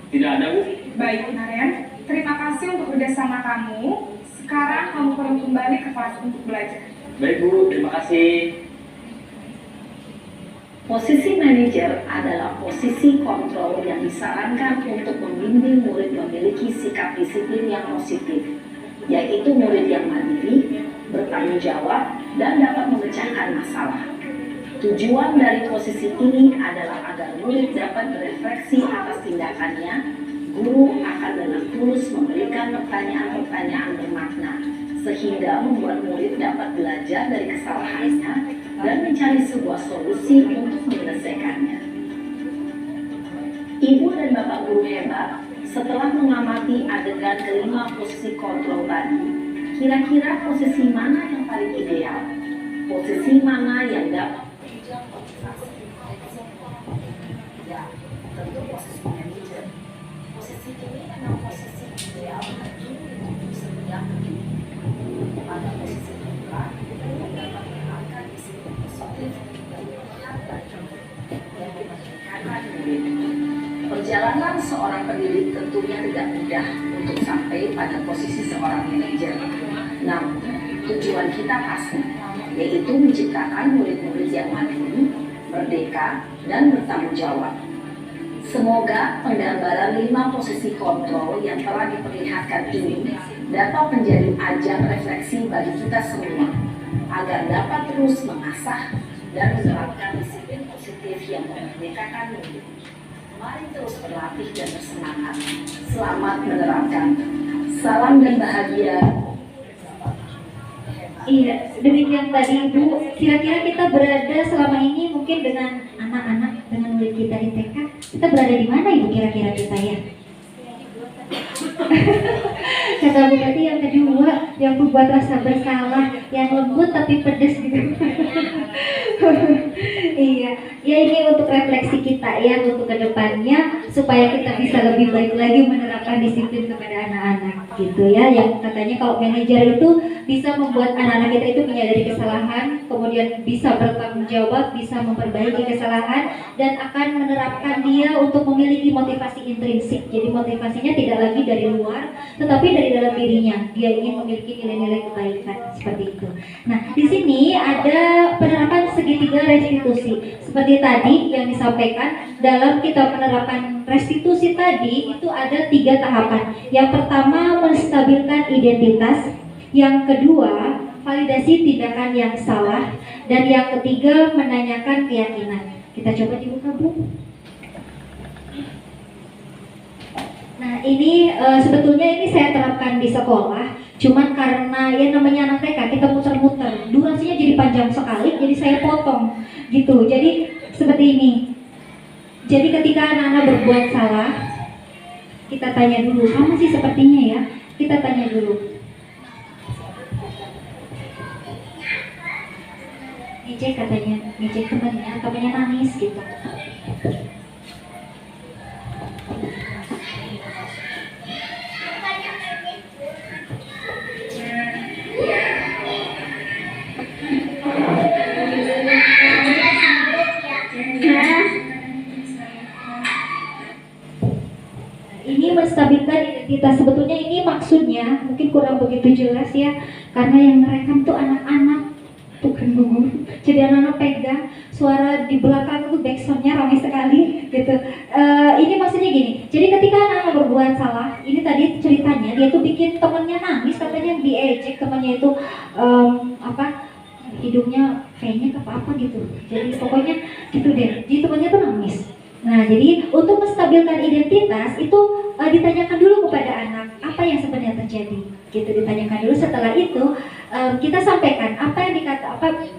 [SPEAKER 8] Tidak ada, Bu.
[SPEAKER 7] Baik, Naren. Terima kasih untuk kerjasama kamu. Sekarang kamu perlu kembali ke kelas untuk belajar.
[SPEAKER 8] Baik, Bu. Terima kasih.
[SPEAKER 4] Posisi manajer adalah posisi kontrol yang disarankan untuk membimbing murid memiliki sikap disiplin yang positif, yaitu murid yang mandiri, bertanggung jawab, dan dapat memecahkan masalah. Tujuan dari posisi ini adalah agar murid dapat berefleksi atas tindakannya. Guru akan dengan tulus memberikan pertanyaan-pertanyaan bermakna, sehingga membuat murid dapat belajar dari kesalahannya dan mencari sebuah solusi untuk menyelesaikannya. Ibu dan bapak guru hebat, setelah mengamati adegan kelima posisi kontrol tadi, kira-kira posisi mana yang paling ideal? Posisi mana yang dapat ya, tentu posisi manajer. Posisi ini memang posisi ideal bagi untuk setiap individu. Pada posisi inilah kita dapat menerapkan disiplin positif yang berpihak bagi yang memerdekakan murid. Perjalanan seorang pendidik tentunya tidak mudah untuk sampai pada posisi seorang manajer. Namun, tujuan kita pasti, yaitu menciptakan murid-murid yang mandiri, merdeka, dan bertanggung jawab. Semoga penggambaran 5 posisi kontrol yang telah diperlihatkan ini dapat menjadi ajang refleksi bagi kita semua, agar dapat terus mengasah dan menerapkan disiplin positif yang memerdekakan murid. Mari terus berlatih dan bersemangat. Selamat menerapkan. Salam dan bahagia.
[SPEAKER 3] Iya, demikian tadi Ibu. Kira-kira kita berada selama ini mungkin dengan anak-anak, dengan murid kita di TK, kita berada di mana Ibu kira-kira kita ya? kata Bu Kati yang kedua, yang membuat rasa bersalah, yang lembut tapi pedes gitu. Iya, ya ini untuk refleksi kita ya untuk kedepannya supaya kita bisa lebih baik lagi menerapkan disiplin kepada anak-anak gitu ya. Yang katanya kalau manajer itu bisa membuat anak-anak kita itu menyadari kesalahan, kemudian bisa bertanggung jawab, bisa memperbaiki kesalahan, dan akan menerapkan dia untuk memiliki motivasi intrinsik. Jadi motivasinya tidak lagi dari luar, tetapi dari dalam dirinya. Dia ingin memiliki nilai-nilai kebaikan seperti itu. Nah, di sini ada penerapan segitiga restitusi. Seperti tadi yang disampaikan dalam kitab penerapan restitusi tadi itu ada 3 tahapan. Yang pertama menstabilkan identitas, yang kedua validasi tindakan yang salah, dan yang ketiga menanyakan keyakinan. Kita coba dibuka, Bu. Nah ini sebetulnya ini saya terapkan di sekolah, cuman karena ya namanya anak TK kita muter-muter, durasinya jadi panjang sekali, jadi saya potong gitu. Jadi seperti ini. Jadi ketika anak-anak berbuat salah, kita tanya dulu, sama sih sepertinya ya, kita tanya dulu. Ngecek katanya, ngecek temannya nangis gitu. Ini menstabilkan identitas. Sebetulnya ini maksudnya mungkin kurang begitu jelas ya, karena yang merekam tuh anak-anak, bukan guru. Jadi anak-anak pegang suara di belakang itu backsoundnya ramai sekali gitu. Ini maksudnya gini. Jadi ketika anak-anak berbuat salah, ini tadi ceritanya dia tuh bikin temannya nangis, katanya diejek temannya itu hidungnya kayaknya apa gitu. Jadi pokoknya gitu deh. Jadi temannya tuh nangis. Nah, jadi untuk menstabilkan identitas itu ditanyakan dulu kepada anak apa yang sebenarnya terjadi. Gitu ditanyakan dulu. Setelah itu kita sampaikan apa yang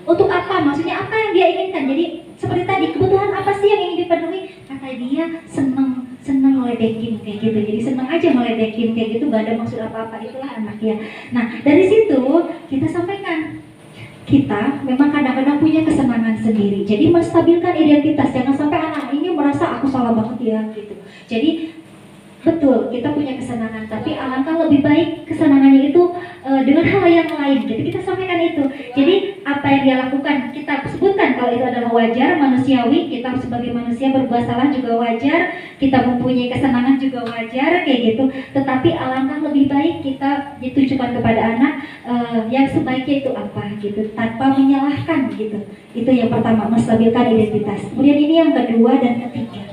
[SPEAKER 3] untuk apa, maksudnya apa yang dia inginkan. Jadi seperti tadi, kebutuhan apa sih yang ingin dipenuhi? Kata dia senang ngeledekin kayak gitu. Jadi senang aja ngeledekin kayak gitu, gak ada maksud apa-apa, itulah anaknya. Nah, dari situ kita sampaikan kita memang kadang-kadang punya kesenangan sendiri. Jadi menstabilkan identitas, jangan sampai anak ini merasa aku salah banget ya gitu. Jadi betul kita punya kesenangan, tapi alangkah lebih baik kesenangannya itu dengan hal yang lain. Jadi kita sampaikan itu. Jadi apa yang dia lakukan kita sebutkan kalau itu adalah wajar, manusiawi. Kita sebagai manusia berbuat salah juga wajar. Kita mempunyai kesenangan juga wajar kayak gitu. Tetapi alangkah lebih baik kita ditujukan kepada anak yang sebaiknya itu apa gitu, tanpa menyalahkan gitu. Itu yang pertama, menstabilkan identitas. Kemudian ini yang kedua dan ketiga.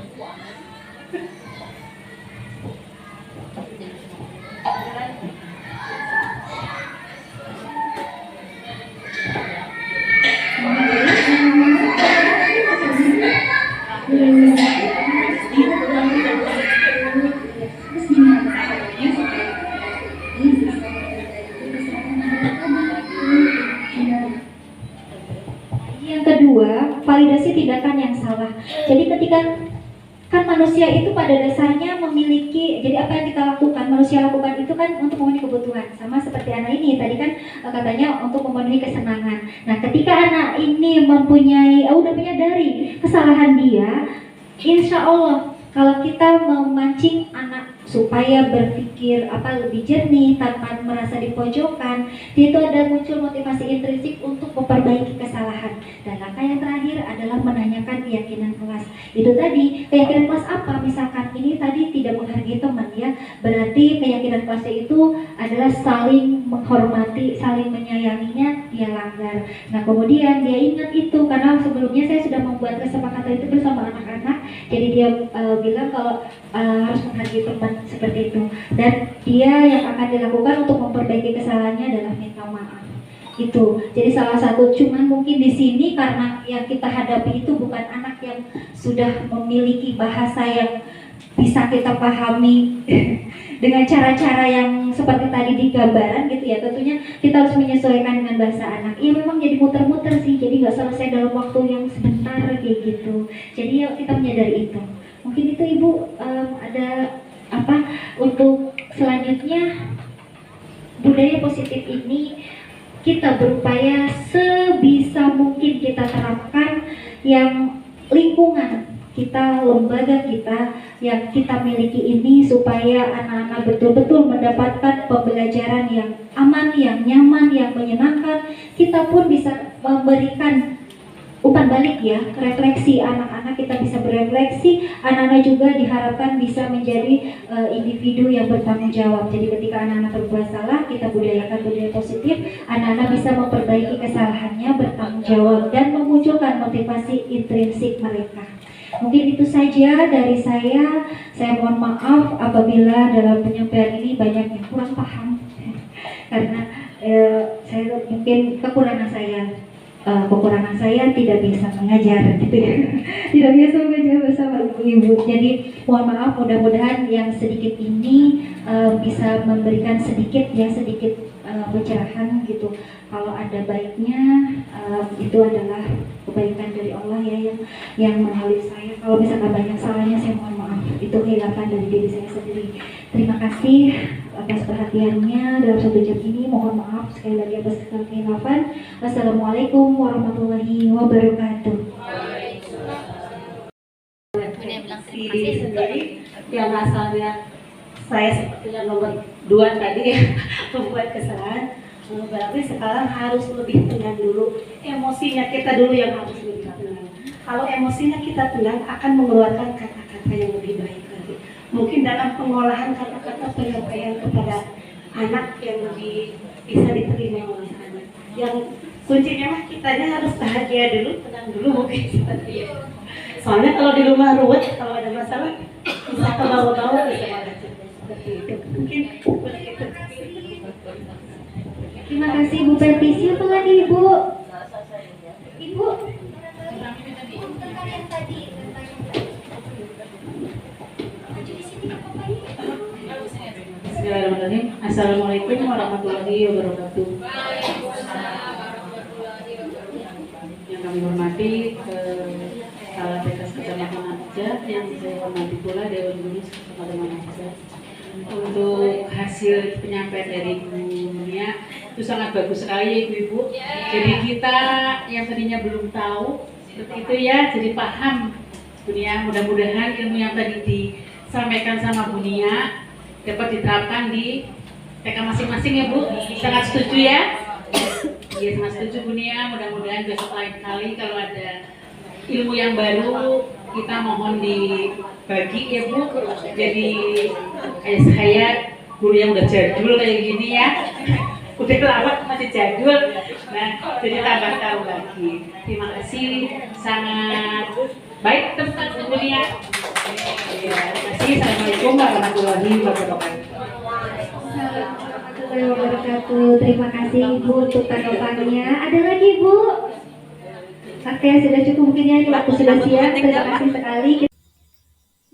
[SPEAKER 3] Yang kedua, validasi tindakan yang salah. Jadi ketika kan manusia itu pada dasarnya memiliki, jadi apa yang kita lakukan, manusia lakukan itu kan untuk memenuhi kebutuhan. Sama seperti anak ini, tadi kan katanya untuk memenuhi kesenangan. Nah ketika anak ini udah menyadari kesalahan dia, insya Allah kalau kita memancing anak supaya berpikir lebih jernih tanpa merasa dipojokkan, itu ada muncul motivasi intrinsik untuk memperbaiki kesalahan. Dan langkah yang terakhir adalah menanyakan keyakinan kelas. Itu tadi, keyakinan kelas apa? Misalkan ini tadi tidak menghargai teman ya, berarti keyakinan kelasnya itu adalah saling menghormati, saling menyayanginya, dia langgar. Nah kemudian dia ingat itu, karena sebelumnya saya sudah membuat kesepakatan itu bersama anak-anak. Jadi dia bilang kalau harus menghargai teman seperti itu, dan dia yang akan dilakukan untuk memperbaiki kesalahannya adalah minta maaf. Itu jadi salah satu, cuman mungkin di sini karena yang kita hadapi itu bukan anak yang sudah memiliki bahasa yang bisa kita pahami dengan cara-cara yang seperti tadi di gambaran gitu ya. Tentunya kita harus menyesuaikan dengan bahasa anak. Iya memang jadi muter-muter sih, jadi nggak selesai dalam waktu yang sebentar kayak gitu. Jadi ya kita menyadari itu. Mungkin itu Ibu ada apa untuk selanjutnya budaya positif ini kita berupaya sebisa mungkin kita terapkan yang lingkungan kita, lembaga kita yang kita miliki ini, supaya anak-anak betul-betul mendapatkan pembelajaran yang aman, yang nyaman, yang menyenangkan. Kita pun bisa memberikan umpan balik ya, refleksi anak-anak, kita bisa berefleksi, anak-anak juga diharapkan bisa menjadi individu yang bertanggung jawab. Jadi ketika anak-anak berbuat salah, kita budayakan budaya positif, anak-anak bisa memperbaiki kesalahannya, bertanggung jawab, dan memunculkan motivasi intrinsik mereka. Mungkin itu saja dari saya. Saya mohon maaf apabila dalam penyampaian ini banyak yang kurang paham karena saya mungkin kekurangan saya tidak bisa mengajar gitu ya, tidak biasa mengajar bersama ibu-ibu. Jadi mohon maaf, mudah-mudahan yang sedikit ini bisa memberikan sedikit pencerahan gitu. Kalau ada baiknya itu adalah kebaikan dari Allah ya, yang melalui saya. Kalau misalkan banyak salahnya, saya mohon maaf, itu kehilapan dari diri saya sendiri. Terima kasih atas perhatiannya dalam 1 jam ini. Mohon maaf sekali lagi atas segala kehilapan. Wassalamualaikum warahmatullahi wabarakatuh.
[SPEAKER 6] Diri sendiri yang asalnya saya seperti yang nomor 2 tadi ya, membuat kesalahan, berarti sekarang harus lebih tenang dulu. Emosinya kita dulu yang harus lebih tenang. Kalau emosinya kita tenang, akan mengeluarkan kata-kata yang lebih baik lagi. Mungkin dalam pengolahan kata-kata penyampaian kepada anak yang lebih bisa diterima oleh anak. Yang kuncinya mah kitanya harus bahagia dulu, tenang dulu mungkin seperti itu. Soalnya kalau di rumah ruwet, kalau ada masalah bisa ke bawah-bawah, bisa malah seperti itu. Mungkin begitu.
[SPEAKER 3] Terima kasih Bu Perti. Siapa lagi Ibu? Ibu?
[SPEAKER 2] Bismillahirrahmanirrahim. Assalamualaikum warahmatullahi wabarakatuh. Yang kami hormati Kepala Tekas Kecamatan Arja, yang saya hormati pula Dewan Guru Kecamatan Arja. Untuk hasil penyampaian dari Bu Munia itu sangat bagus sekali ya Ibu-Ibu. Jadi kita yang tadinya belum tahu seperti itu ya, jadi paham Bu Nia. Mudah-mudahan ilmu yang tadi disampaikan sama Bu Nia dapat diterapkan di TK masing-masing ya Bu. Sangat setuju ya. Iya, sangat setuju Bu Nia. Mudah-mudahan besok lain kali kalau ada ilmu yang baru kita mohon dibagi ya Bu. Jadi kayak saya guru yang udah jadul kayak gini ya, udah lama masih jadul, nah jadi tambah tahu lagi. Terima kasih, sangat baik tempat Bu Nia. Ya, terima kasih. Assalamualaikum warahmatullahi wabarakatuh.
[SPEAKER 3] Warahmatullahi wabarakatuh. Terima kasih Ibu untuk tanggapannya. Ada lagi Bu? Oke, sudah cukup mungkin ya, waktu sudah siap. Terima kasih sekali.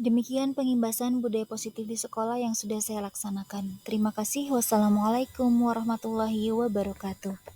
[SPEAKER 1] Demikian pengimbasan budaya positif di sekolah yang sudah saya laksanakan. Terima kasih. Wassalamualaikum warahmatullahi wabarakatuh.